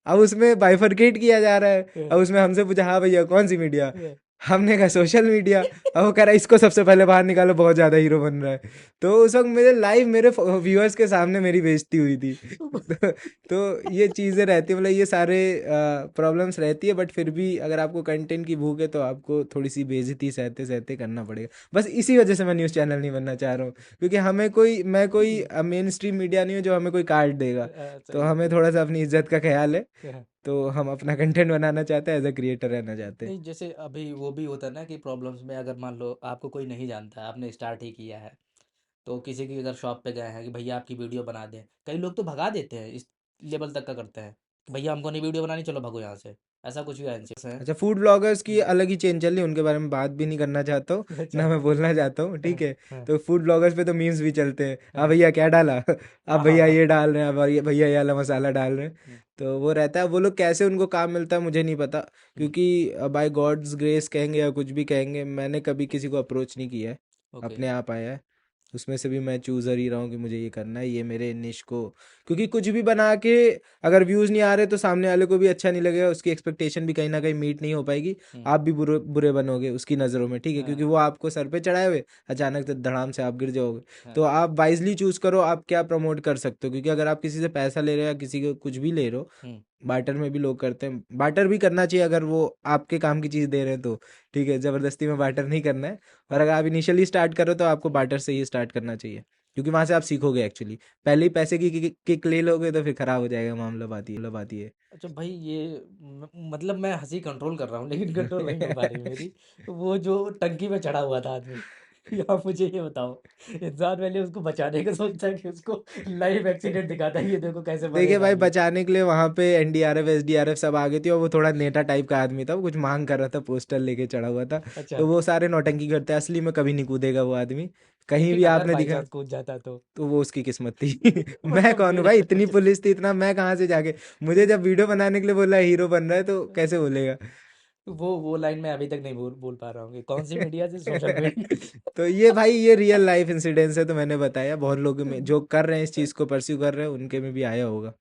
अब उसमें बाइफरकेट किया जा रहा है। हाँ। अब उसमें हमसे पूछा, हाँ भैया कौन सी मीडिया? हाँ। हमने कहा सोशल मीडिया। अब वो कह रहा है इसको सबसे पहले बाहर निकालो, बहुत ज़्यादा हीरो बन रहा है। तो उस वक्त मेरे लाइव, मेरे व्यूअर्स के सामने मेरी बेइज्जती हुई थी। तो ये चीज़ें रहती है, मतलब ये सारे प्रॉब्लम्स रहती है। बट फिर भी अगर आपको कंटेंट की भूख है तो आपको थोड़ी सी बेइज्जती सहते सहते करना पड़ेगा। बस इसी वजह से मैं न्यूज़ चैनल नहीं बनना चाह रहा हूँ, क्योंकि हमें कोई, मैं कोई मेन स्ट्रीम मीडिया नहीं हूँ जो हमें कोई काट देगा। तो सही है, हमें सही थोड़ा सा अपनी इज्जत का ख्याल है। है। तो हम अपना कंटेंट बनाना चाहते हैं, एज अ क्रिएटर रहना चाहते हैं। नहीं, जैसे अभी वो भी होता है ना कि प्रॉब्लम्स में, अगर मान लो आपको कोई नहीं जानता है, आपने स्टार्ट ही किया है, तो किसी की अगर शॉप पे गए हैं कि भैया आपकी वीडियो बना दें, कई लोग तो भगा देते हैं, इस लेवल तक का करते हैं कि भैया हमको नहीं वीडियो बनानी, चलो भागो यहाँ से। ऐसा कुछ भी एजेंसीज हैं। अच्छा, फूड ब्लॉगर्स की अलग ही चेन चल रही है, उनके बारे में बात भी नहीं करना चाहता हूँ, अच्छा। ना मैं बोलना चाहता हूँ, हाँ। ठीक है। हाँ। तो फूड ब्लॉगर्स पे तो मीम्स भी चलते हैं, हाँ हाँ। भैया क्या डाला, अब हाँ। हाँ। भैया हाँ। ये डाल रहे हैं, अब भैया ये वाला मसाला डाल रहे हैं। हम्म। तो वो रहता है, वो लोग कैसे उनको काम मिलता है मुझे नहीं पता। हम्म। क्योंकि बाय गॉड्स ग्रेस कहेंगे या कुछ भी कहेंगे, मैंने कभी किसी को अप्रोच नहीं किया है। ओके। अपने आप आया है। उसमें से भी मैं चूज़ कर ही रहा हूँ कि मुझे ये करना है, ये मेरे निश को, क्योंकि कुछ भी बना के अगर व्यूज़ नहीं आ रहे तो सामने वाले को भी अच्छा नहीं लगेगा, उसकी एक्सपेक्टेशन भी कहीं ना कहीं मीट नहीं हो पाएगी। हम्म। आप भी बुरे बुरे बनोगे उसकी नज़रों में, ठीक है, क्योंकि हाँ। वो आपको सर पे चढ़ाए हुए अचानक से धड़ाम से आप गिर जाओगे। तो हाँ। आप वाइजली चूज़ करो आप क्या प्रमोट कर सकते हो, क्योंकि अगर आप किसी से पैसा ले रहे हो या किसी को कुछ भी ले रहे हो, हम्म। बार्टर में भी लोग करते हैं, बार्टर भी करना चाहिए अगर वो आपके काम की चीज़ दे रहे हैं तो, ठीक है, ज़बरदस्ती में बार्टर नहीं करना है। और अगर आप इनिशियली स्टार्ट करो तो आपको हम्म। बार्टर से ही स्टार्ट करना चाहिए, क्योंकि वहां से आप सीखोगे एक्चुअली। पहले ही पैसे की किक ले लोगे तो फिर खराब हो जाएगा मामला, बात ये अच्छा भाई, ये मतलब मैं हंसी कंट्रोल कर रहा हूँ लेकिन कंट्रोल नहीं हो पा रही मेरी। वो जो टंकी में चढ़ा हुआ था आदमी, आप मुझे ये बताओ, इंसान पहले उसको बचाने का सोचता है कि उसको लाइव एक्सीडेंट दिखाता है, ये देखो कैसे देखिए मरेगा भाई, ये। बचाने के लिए वहां पे एनडीआरएफ एसडीआरएफ सब आ गई थी, और वो थोड़ा नेता टाइप का आदमी था, वो कुछ मांग कर रहा था, पोस्टर लेके चढ़ा हुआ था। अच्छा। तो वो सारे नौटंकी करते हैं, असली में कभी नहीं कूदेगा वो आदमी, कहीं लेकिन भी अगर आपने बाई दिखा। चांस कूद जाता तो? तो वो उसकी किस्मत थी। मैं मतलब कौन हूँ मेरा भाई, तो इतनी पुलिस थी, इतना मैं कहाँ से जाके, मुझे जब वीडियो बनाने के लिए बोला हीरो बन रहा है तो कैसे बोलेगा। वो लाइन मैं अभी तक नहीं बोल बोल पा रहा हूँ कि कौन सी मीडिया से सोशल तो ये मीडिया। भाई ये रियल लाइफ इंसिडेंस है, तो मैंने बताया बहुत लोग में जो कर रहे हैं इस चीज़ को परस्यू कर रहे हैं उनके में भी आया होगा।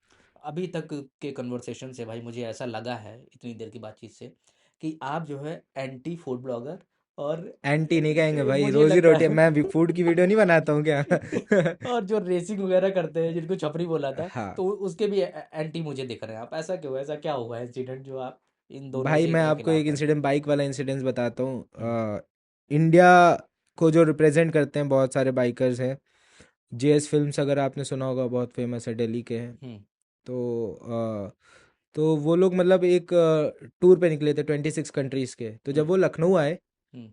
अभी तक के कन्वर्सेशन से भाई मुझे ऐसा लगा है, इतनी देर की बातचीत से, कि आप जो है एंटी फूड ब्लॉगर, और एंटी नहीं कहेंगे भाई, मुझे रोजी लगता रोटी है, है मैं भी फूड की वीडियो नहीं बनाता हूँ क्या। और जो रेसिंग वगैरह करते हैं जिनको छपरी बोला था, हाँ तो उसके भी एंटी मुझे दिख रहे हैं आप। ऐसा क्यों? ऐसा क्या हुआ इंसिडेंट जो आप इन दोनों भाई, के मैं इतने आपको एक खिलाफ हैं? इंसिडेंट, बाइक वाला इंसिडेंट बताता हूँ। हम्म। इंडिया को जो रिप्रेजेंट करते हैं बहुत सारे बाइकर्स हैं। जेएस फिल्म्स अगर आपने सुना होगा, बहुत फेमस है, दिल्ली के हैं। हम्म। तो तो वो लोग मतलब एक टूर पे निकले थे 26 कंट्रीज़ के। तो जब हम्म। वो लखनऊ आए हम्म।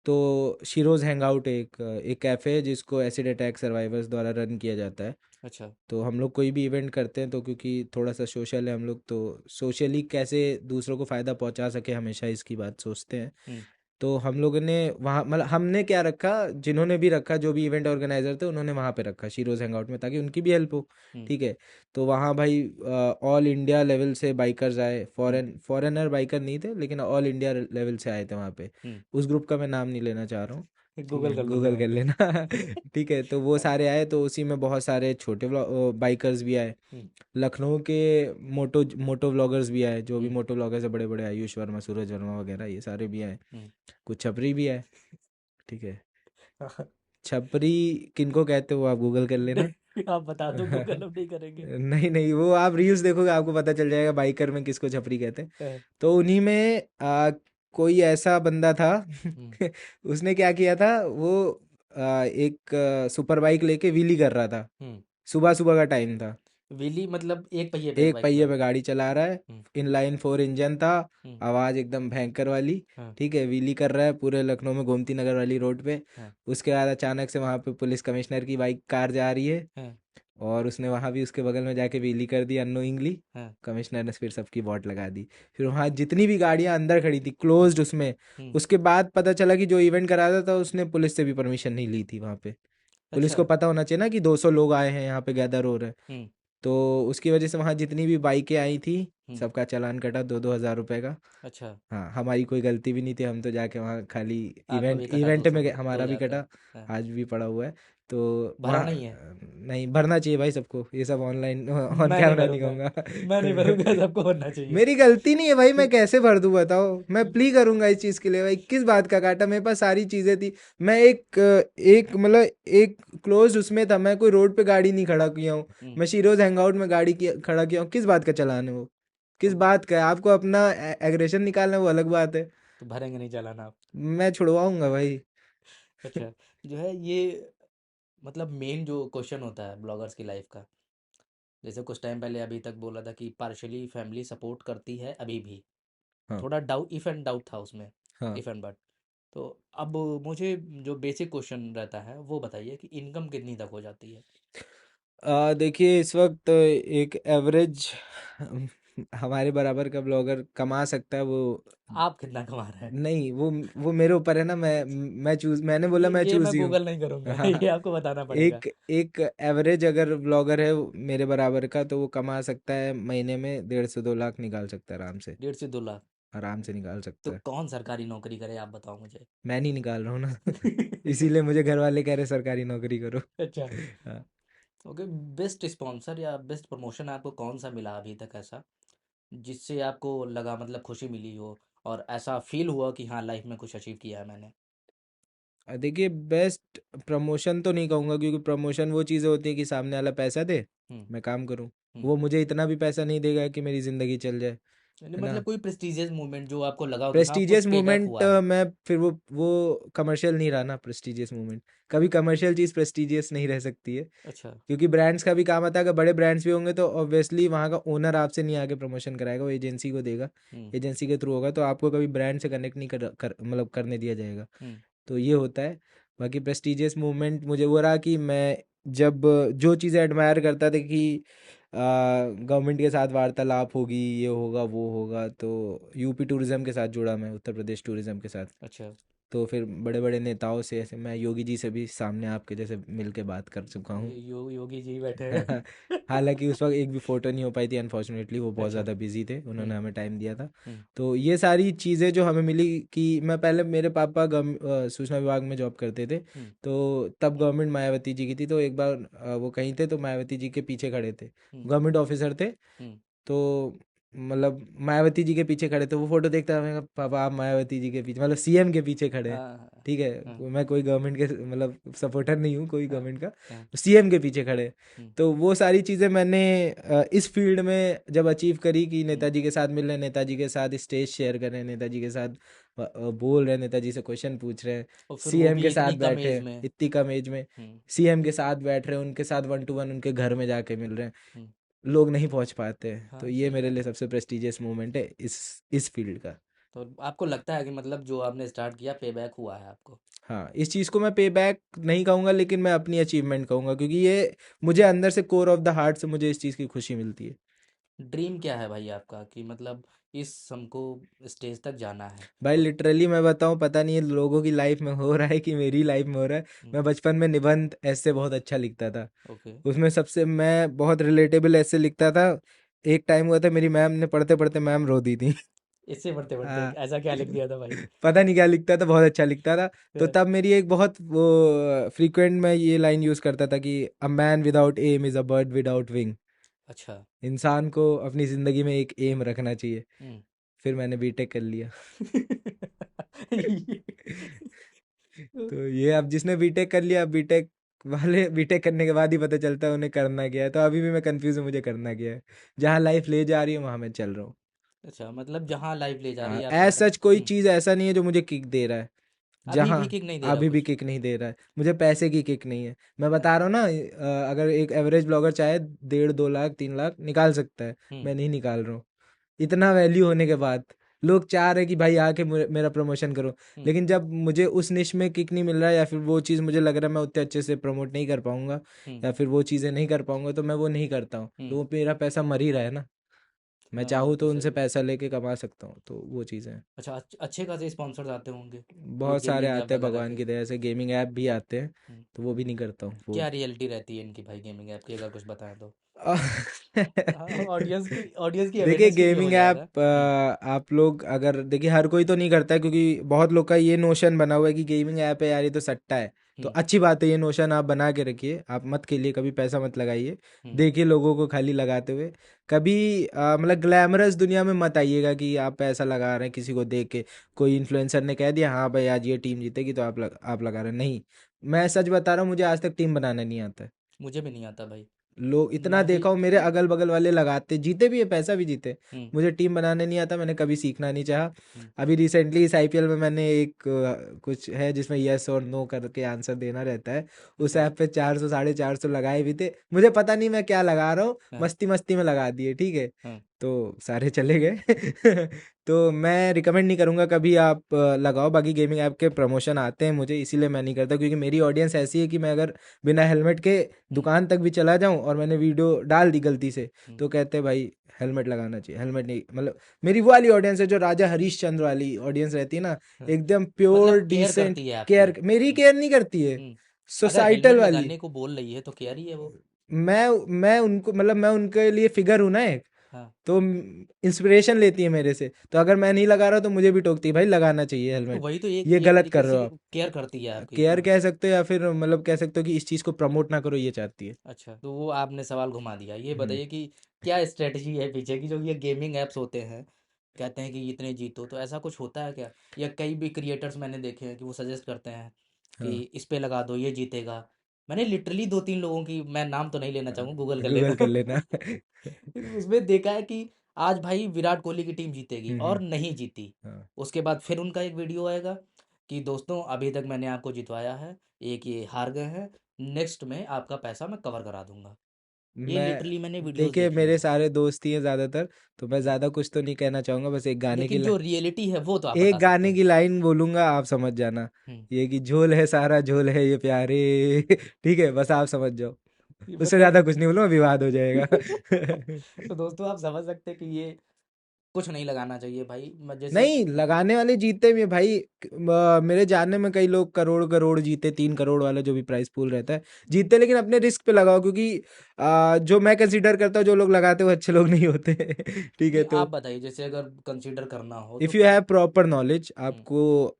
तो शीरोज़ हैंग आउट एक कैफ़े है जिसको एसिड अटैक सर्वाइवर्स द्वारा रन किया जाता है। अच्छा। तो हम लोग कोई भी इवेंट करते हैं तो क्योंकि थोड़ा सा सोशल है हम लोग, तो सोशली कैसे दूसरों को फ़ायदा पहुंचा सके हमेशा इसकी बात सोचते हैं। हम्म। तो हम लोगों ने वहाँ मतलब हमने क्या रखा, जिन्होंने भी रखा, जो भी इवेंट ऑर्गेनाइजर थे उन्होंने वहाँ पे रखा शीरोज़ हैंगआउट में, ताकि उनकी भी हेल्प हो। हम्म। ठीक है। तो वहाँ भाई ऑल इंडिया लेवल से बाइकर्स आए, हम्म। फॉरेनर बाइकर नहीं थे लेकिन ऑल इंडिया लेवल से आए थे वहाँ पे। हम्म। उस ग्रुप का मैं नाम नहीं लेना चाह रहा हूँ, ठीक गूगल है, कर लूंगा गूगल मैं। कर लेना। ठीक है, तो वो सारे आए, तो उसी में बहुत सारे छोटे बाइकर्स भी आए। हम्म। लखनऊ के मोटो मोटो व्लॉगर्स भी आए, जो भी हम्म। मोटो व्लॉगर्स है बड़े बड़े, आयुष वर्मा, सूरज वर्मा वगैरह, ये सारे भी आए। हम्म। कुछ छपरी भी आए। ठीक है। छपरी किनको कहते हो आप गूगल कर लेना। नहीं, आप बता दो, गूगल अब नहीं करेंगे। नहीं नहीं, वो आप रील्स देखोगे आपको पता चल जाएगा बाइकर में किसको छपरी कहते हैं। हाँ। तो उन्हीं में कोई ऐसा बंदा था। हम्म। उसने क्या किया था, वो एक सुपर बाइक लेके व्हीली कर रहा था। हम्म। सुबह सुबह का टाइम था। व्हीली मतलब एक पहिए पे एक बाइक पहिए में? पे गाड़ी चला रहा है। हम्म। इनलाइन फोर इंजन था। हम्म। आवाज़ एकदम भयंकर वाली। हाँ। ठीक है, व्हीली कर रहा है पूरे लखनऊ में गोमती नगर वाली रोड पे। हाँ। उसके बाद अचानक से वहाँ पे पुलिस कमिश्नर की बाइक कार जा रही है, हाँ। और उसने वहाँ भी उसके बगल में जाके व्हीली कर दी अननोइंगली। हाँ। कमिश्नर ने फिर सबकी वॉट लगा दी। फिर वहाँ जितनी भी गाड़ियाँ अंदर खड़ी थी क्लोज्ड उसमें। हम्म। उसके बाद पता चला कि जो इवेंट करा रहा था उसने पुलिस से भी परमिशन नहीं ली थी वहाँ पे। पुलिस अच्छा। को पता होना चाहिए ना कि 200 लोग आए हैं यहाँ पे गैदर हो रहे हैं। हम्म। तो उसकी वजह से वहाँ जितनी भी बाइकें आई थी हम्म। सबका चालान कटा 2-2 हज़ार रुपए का। अच्छा। हाँ, हमारी कोई गलती भी नहीं थी, हम तो जाके वहाँ खाली आपका इवेंट भी कटा दो इवेंट सौ में गए, दो हमारा भी हजार का? कटा। हाँ। आज भी पड़ा हुआ है। तो भरा वहाँ नहीं है? नहीं भरना चाहिए भाई सबको, ये सब ऑनलाइन ऑन मैं नहीं कैमरा नहीं भरूंगा। मैं नहीं कहूँगा। भरूंगा, सबको भरना चाहिए। मेरी गलती नहीं है भाई, मैं कैसे भर दूँ बताओ, मैं प्ली करूंगा इस चीज़ के लिए भाई, किस बात का काटा, मेरे पास सारी चीज़ें थी। मैं एक मतलब एक क्लोज उसमें था, मैं कोई रोड पे गाड़ी नहीं खड़ा किया हूँ। हम्म। मैं शीरोज हैंगआउट में गाड़ी खड़ा किया हूँ, किस बात का चालान है वो, किस अब बात का है? आपको अपना एग्रेशन निकालना है, वो अलग बात है। तो भरेंगे नहीं चालान आप? मैं छुड़वाऊंगा भाई। अच्छा। जो है ये, मतलब मेन जो क्वेश्चन होता है ब्लॉगर्स की लाइफ का, जैसे कुछ टाइम पहले अभी तक बोला था कि पार्शली फैमिली सपोर्ट करती है अभी भी, हाँ थोड़ा डाउट, इफ एंड डाउट था उसमें, हाँ। If and but. तो अब मुझे जो बेसिक क्वेश्चन रहता है वो बताइए कि इनकम कितनी तक हो जाती है? देखिए इस वक्त एक एवरेज हमारे बराबर का ब्लॉगर कमा सकता है वो। आप कितना कमा रहे हैं? नहीं, वो मेरे ऊपर है ना, मैं चूज, मैंने बोला मैं ये चूज मैं ही हूँ। गूगल नहीं करूंगा। हाँ। ये आपको बताना पड़ेगा। एक एक एवरेज अगर ब्लॉगर है मेरे बराबर का, तो वो कमा सकता है महीने में 1.5 से 2 लाख निकाल सकता है आराम से। 1.5 से 2 लाख? आराम से निकाल तो सकता है। कौन सरकारी नौकरी करे, आप बताओ मुझे। मैं नहीं निकाल रहा हूँ ना। इसीलिए मुझे घर वाले कह रहे सरकारी नौकरी करो। अच्छा। हाँ। ओके। बेस्ट स्पॉन्सर या बेस्ट प्रमोशन आपको कौन सा मिला अभी तक ऐसा, जिससे आपको लगा मतलब खुशी मिली हो, और ऐसा फील हुआ कि हाँ लाइफ में कुछ अचीव किया है मैंने। देखिए, बेस्ट प्रमोशन तो नहीं कहूँगा, क्योंकि प्रमोशन वो चीज़ें होती है कि सामने वाला पैसा दे, हम्म। मैं काम करूँ। हम्म। वो मुझे इतना भी पैसा नहीं देगा कि मेरी ज़िंदगी चल जाए, यानी है ना। मतलब कोई प्रेस्टिजियस मूवमेंट जो आपको लगा हो कि हाँ कुछ प्रेस्टिजियस पे बैक मूवमेंट हुआ है। मैं फिर वो कमर्शियल नहीं रहा ना, प्रेस्टिजियस मूवमेंट। कभी कमर्शियल चीज़ प्रेस्टिजियस नहीं रह सकती है, अच्छा। क्योंकि ब्रांड्स का भी काम आता है। अगर बड़े ब्रांड्स भी होंगे तो ऑब्वियसली वहाँ का ओनर आपसे नहीं आके प्रमोशन कराएगा, वो एजेंसी को देगा। हम्म। एजेंसी के थ्रू होगा, तो आपको कभी ब्रांड से कनेक्ट नहीं मतलब करने दिया जाएगा। हम्म। तो ये होता है। बाकी प्रेस्टिजियस मूवमेंट मुझे वो रहा कि मैं जब जो चीज़ें एडमायर करता था कि गवर्नमेंट के साथ वार्तालाप होगी, ये होगा वो होगा, तो यूपी टूरिज़्म के साथ जुड़ा मैं, उत्तर प्रदेश टूरिज़्म के साथ। अच्छा। तो फिर बड़े बड़े नेताओं से, ऐसे मैं योगी जी से भी सामने आपके जैसे मिल के बात कर चुका हूँ। योगी जी बैठे हैं। हालांकि उस वक्त एक भी फ़ोटो नहीं हो पाई थी, अनफॉर्चुनेटली वो बहुत अच्छा। ज़्यादा बिजी थे, उन्होंने हमें टाइम दिया था। हम्म। तो ये सारी चीज़ें जो हमें मिली कि मैं पहले, मेरे पापा सूचना विभाग में जॉब करते थे। हम्म। तो तब गवर्नमेंट मायावती जी की थी, तो एक बार वो कहीं थे तो मायावती जी के पीछे खड़े थे, हम्म। गवर्नमेंट ऑफिसर थे। हम्म। तो मतलब मायावती जी के पीछे खड़े थे, वो फोटो देखता है, मैंने कहा पापा आप मायावती जी के पीछे, मतलब सीएम के पीछे खड़े हैं। हाँ हाँ। ठीक है, हाँ। मैं कोई गवर्नमेंट के मतलब सपोर्टर नहीं हूँ कोई हाँ। गवर्नमेंट का, हाँ। तो सीएम के पीछे खड़े हैं। हम्म। तो वो सारी चीज़ें मैंने इस फील्ड में जब अचीव करी कि हम्म। नेताजी के साथ मिल रहे हैं, नेताजी के साथ स्टेज शेयर कर रहे हैं, नेताजी के साथ बोल रहे हैं, नेताजी से क्वेश्चन पूछ रहे हैं, और फिर वो सीएम भी के साथ इतनी कम बैठे एज हैं में। इतनी कम एज में, हम्म। सीएम के साथ बैठ रहे हैं, उनके साथ 1 to 1 उनके घर में जाके मिल रहे हैं, हम्म। लोग नहीं पहुंच पाते हैं। तो हाँ ये सही मेरे बात लिए है। सबसे प्रेस्टिजियस मोमेंट है इस फील्ड का। तो आपको लगता है कि मतलब जो आपने स्टार्ट किया पे बैक हुआ है आपको। हाँ, इस चीज़ को मैं पे बैक नहीं कहूँगा, लेकिन मैं अपनी अचीवमेंट कहूँगा, क्योंकि ये मुझे अंदर से, कोर ऑफ द हार्ट से मुझे इस चीज़ की खुशी मिलती है। ड्रीम क्या है भाई आपका, कि मतलब इस हमको स्टेज तक जाना है भाई उस। लिटरली मैं बताऊँ, पता नहीं ये लोगों की लाइफ में हो रहा है कि मेरी लाइफ में हो रहा है। हम्म। मैं बचपन में निबंध ऐसे बहुत अच्छा लिखता था। ओके। उसमें सबसे मैं बहुत रिलेटेबल ऐसे लिखता था। एक टाइम हुआ था, मेरी मैम ने पढ़ते पढ़ते मैम रो दी थी। इससे बढ़ते बढ़ते हाँ। ऐसा क्या लिख दिया था भाई। पता नहीं क्या लिखता था, बहुत अच्छा लिखता था। तो हाँ। तब मेरी एक बहुत वो फ्रीक्वेंट मैं ये लाइन यूज़ करता था कि a man without aim is a bird without wing. अच्छा। इंसान को अपनी ज़िंदगी में एक एम रखना चाहिए। हम्म। फिर मैंने बीटेक कर लिया। तो ये, अब जिसने बीटेक कर लिया, बीटेक वाले बीटेक करने के बाद ही पता चलता है उन्हें करना क्या है। तो अभी भी मैं कंफ्यूज हूँ मुझे करना क्या है। जहाँ लाइफ ले जा रही है वहाँ मैं चल रहा हूँ। अच्छा, मतलब जहाँ लाइफ ले जा रही हाँ, है आप एज वैसा। सच कोई चीज़ ऐसा नहीं है जो मुझे किक दे रहा है। अभी जहाँ भी किक नहीं दे रहा अभी भी कुछ। किक नहीं दे रहा है, मुझे पैसे की किक नहीं है। मैं बता रहा हूँ ना, अगर एक एवरेज ब्लॉगर चाहे 1.5 2 लाख 3 लाख निकाल सकता है, हम्म। मैं नहीं निकाल रहा हूँ। इतना वैल्यू होने के बाद लोग चाह रहे हैं कि भाई आके मेरा प्रमोशन करो। हम्म। लेकिन जब मुझे उस निश में किक नहीं मिल रहा है, या फिर वो चीज़ मुझे लग रहा है मैं उतने अच्छे से प्रमोट नहीं कर पाऊंगा, हम्म। या फिर वो चीज़ें नहीं कर पाऊंगा, तो मैं वो नहीं करता हूँ। तो हम्म। वो मेरा पैसा मर ही रहा है ना। मैं हाँ चाहूँ बात तो तो उनसे सही है। पैसा लेके कमा सकता हूँ, तो वो चीज़ें हैं। अच्छा, अच्छे खासे स्पॉन्सर्स आते होंगे ये बहुत सारे गेमिंग ऐप आते हैं वगैरह भगवान के। की दया से, गेमिंग ऐप भी आते हैं। हम्म। तो वो भी नहीं करता हूँ वो। क्या रियलिटी रहती है इनकी भाई गेमिंग ऐप की, अगर कुछ बताएं तो। हाँ, ऑडियंस की देखिए, अवेयरनेस के लिए हो गेमिंग जाएगा। ऐप हम्म। आप लोग अगर देखिए, हर कोई तो नहीं करता है, क्योंकि बहुत लोग का ये नोशन बना हुआ है कि गेमिंग ऐप है यार, ये तो सट्टा है। तो हम्म। अच्छी बात है, ये नोशन आप बना के रखिए, आप मत खेलिए कभी, पैसा मत लगाइए। हम्म। देखिए लोगों को खाली लगाते हुए। कभी मतलब ग्लैमरस दुनिया में मत आइएगा कि आप पैसा लगा रहे हैं किसी को देख के। कोई इन्फ्लुएंसर ने कह दिया हाँ भाई आज ये टीम जीतेगी, तो आप लगा रहे हैं, नहीं। मैं सच बता रहा हूँ, मुझे आज तक टीम बनाना नहीं आता है। मुझे भी नहीं आता भाई। लोग इतना मैं भी। देखा हूँ, मेरे अगल बगल वाले लगाते, जीते भी है, पैसा भी जीते। हम्म। मुझे टीम बनाने नहीं आता, मैंने कभी सीखना नहीं चाहा। हम्म। अभी रिसेंटली इस आईपीएल में मैंने एक कुछ है जिसमें यस और नो करके आंसर देना रहता है, उस अच्छा। ऐप पे 400 450 लगाए भी थे। मुझे पता नहीं मैं क्या लगा रहा हूँ, हाँ। मस्ती मस्ती में लगा दिए, ठीक है। हाँ। तो सारे चले गए। तो मैं रिकमेंड नहीं करूँगा कभी आप लगाओ। बाकी गेमिंग ऐप के प्रमोशन आते हैं मुझे, इसीलिए मैं नहीं करता, क्योंकि मेरी ऑडियंस ऐसी है कि मैं अगर बिना हेलमेट के हम्म। दुकान तक भी चला जाऊं और मैंने वीडियो डाल दी गलती से, हम्म। तो कहते हैं भाई हेलमेट लगाना चाहिए, हेलमेट नहीं, मतलब मेरी वो वाली ऑडियंस है जो राजा हरीशचंद्र वाली ऑडियंस रहती है ना, हाँ। एकदम प्योर मतलब केयर डिसेंट। करती है आपकी। केयर मेरी केयर नहीं करती है, हम्म। अगर हेलमेट सोसाइटल वाली। लगाने को बोल रही है तो केयर ही है वो। मैं उनको मतलब मैं उनके लिए फिगर हूं ना एक। हाँ। तो इंस्पिरेशन लेती है मेरे से। तो अगर मैं नहीं लगा रहा तो मुझे भी टोकती है, भाई लगाना चाहिए तो हेलमेट, वही तो, एक ये एक गलत तरीके कर रहे से हो आप। केयर करती है आपकी केयर वो। कह सकते हो, या फिर मतलब कह सकते हो कि इस चीज़ को प्रमोट ना करो, ये चाहती है। अच्छा, तो वो आपने सवाल घुमा दिया। ये हम्म। बताइए कि क्या स्ट्रेटजी है पीछे की, जो ये गेमिंग एप्स होते हैं, कहते हैं कि इतने जीतो, तो ऐसा कुछ होता है क्या? या कई भी क्रिएटर्स मैंने देखे हैं कि वो सजेस्ट करते हैं कि हाँ। इस पे लगा दो ये जीतेगा। मैंने लिटरली दो तीन लोगों की, मैं नाम तो नहीं लेना चाहूँगा, गूगल कर गूगल लेना। कर लेना। उसमें देखा है कि आज भाई विराट कोहली की टीम जीतेगी और हम्म। नहीं जीती। हाँ। उसके बाद फिर उनका एक वीडियो आएगा कि दोस्तों अभी तक मैंने आपको जितवाया है, एक ये हार गए हैं, नेक्स्ट में आपका पैसा मैं कवर करा दूंगा। ये मैं लिटरली मैंने वीडियोस देखिए, देखी मेरे हैं। सारे दोस्त ही हैं ज़्यादातर, तो मैं हम्म, ज़्यादा कुछ तो नहीं कहना चाहूँगा, बस लेकिन जो रियलिटी है वो तो आप एक बता सकते गाने हैं। की लाइन बोलूंगा, आप समझ जाना। हम्म। ये कि झोल है सारा झोल है ये प्यारे। ठीक है, बस आप समझ जाओ। ये उससे मतलब ज़्यादा कुछ नहीं बोलूँगा, विवाद हो जाएगा। तो दोस्तों आप समझ सकते हैं कि ये कुछ नहीं लगाना चाहिए भाई, जैसे नहीं, लगाने वाले जीते भी हैं भाई। मेरे जानने में कई लोग करोड़ करोड़ जीते, 3 करोड़ वाला जो भी प्राइस पूल रहता है जीतते, लेकिन अपने रिस्क पे लगाओ, क्योंकि जो मैं कंसीडर करता हूँ जो लोग लगाते हैं वो अच्छे लोग नहीं होते। ठीक है, नहीं, तो आप बताइए, जैसे अगर कंसीडर करना हो तो if you have proper knowledge, hmm, आपको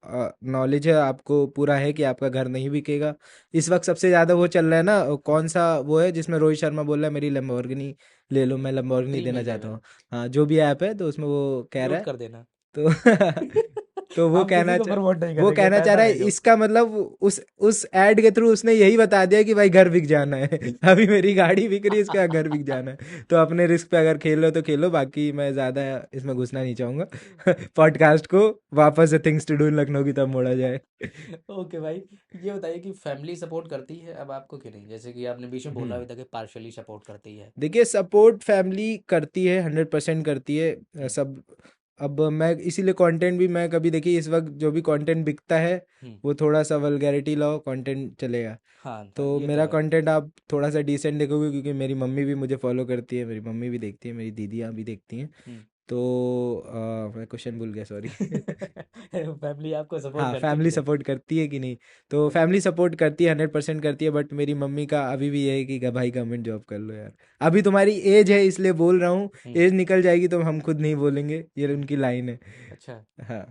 नॉलेज है, आपको पूरा है कि आपका घर नहीं बिकेगा। इस वक्त सबसे ज़्यादा वो चल रहा है ना, कौन सा वो है जिसमें रोहित शर्मा बोल रहा है मेरी लैम्बोर्गिनी ले लो, मैं लैम्बोर्गिनी देना चाहता ड्रीम11। हूँ। हाँ, जो भी ऐप है, तो उसमें वो कह रहा म्यूट है। कर देना। तो तो वो हम किसी कहना को चाह प्रमोट नहीं वो करेंगे, कहना चाह पैसा रहा है, है जो। इसका मतलब उस ऐड के थ्रू उसने यही बता दिया कि भाई घर बिक जाना है। अभी मेरी गाड़ी बिक रही है, इसका घर बिक जाना है। तो अपने रिस्क पे अगर खेलो तो खेलो, बाकी मैं ज़्यादा इसमें घुसना नहीं चाहूँगा। पॉडकास्ट को वापस से things to do in Lucknow की तरफ मोड़ा जाए। ओके भाई, ये बताइए कि फैमिली सपोर्ट करती है अब आपको कि नहीं? जैसे कि आपने बीच में बोला हम्म। भी था कि पार्शियली सपोर्ट करती है। देखिए, सपोर्ट फैमिली करती है, 100% करती है। हम्म। सब। अब मैं इसीलिए कंटेंट भी, मैं कभी देखिए, इस वक्त जो भी कंटेंट बिकता है हम्म। वो थोड़ा सा वल्गैरिटी लाओ कंटेंट चलेगा। हाँ हाँ, तो ये तो मेरा है। कंटेंट आप थोड़ा सा डिसेंट देखोगे, क्योंकि मेरी मम्मी भी मुझे फॉलो करती है, मेरी मम्मी भी देखती है, मेरी दीदियाँ भी देखती हैं। हम्म। तो मैं क्वेश्चन भूल गया, सॉरी। फैमिली आपको सपोर्ट हाँ, करती है कि फैमिली नहीं? सपोर्ट करती है कि नहीं? तो तो फैमिली सपोर्ट करती है, 100% करती है, बट मेरी मम्मी का अभी भी ये है कि भाई गवर्नमेंट जॉब कर लो यार। अभी तुम्हारी एज है इसलिए बोल रहा हूँ, हम्म। एज निकल जाएगी तो हम खुद नहीं बोलेंगे, ये हम्म। उनकी लाइन है। अच्छा। हाँ।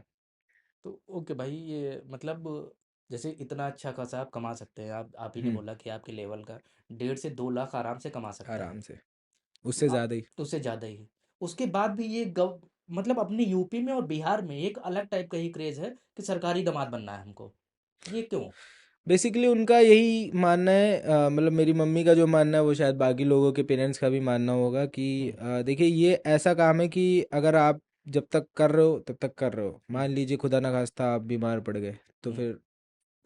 तो ओके भाई, ये मतलब जैसे इतना अच्छा खासा आप कमा सकते हैं, आप ही ने हम्म। बोला कि आपके लेवल का 1.5 से 2 लाख आराम से कमा सकते हैं। आराम से, तो उससे आप, ज़्यादा ही। तो उससे ज़्यादा ही। उसके बाद भी ये मतलब अपने यूपी में और बिहार में एक अलग टाइप का ही क्रेज़ है कि सरकारी दामाद बनना है हमको। ये क्यों? बेसिकली उनका यही मानना है, मतलब मेरी मम्मी का जो मानना है वो शायद बाकी लोगों के पेरेंट्स का भी मानना होगा कि हम्म। देखिए, ये ऐसा काम है कि अगर आप जब तक कर रहे हो तब तक कर रहे हो, हम्म। मान लीजिए खुदा ना खास्ता आप बीमार पड़ गए, तो हम्म। फिर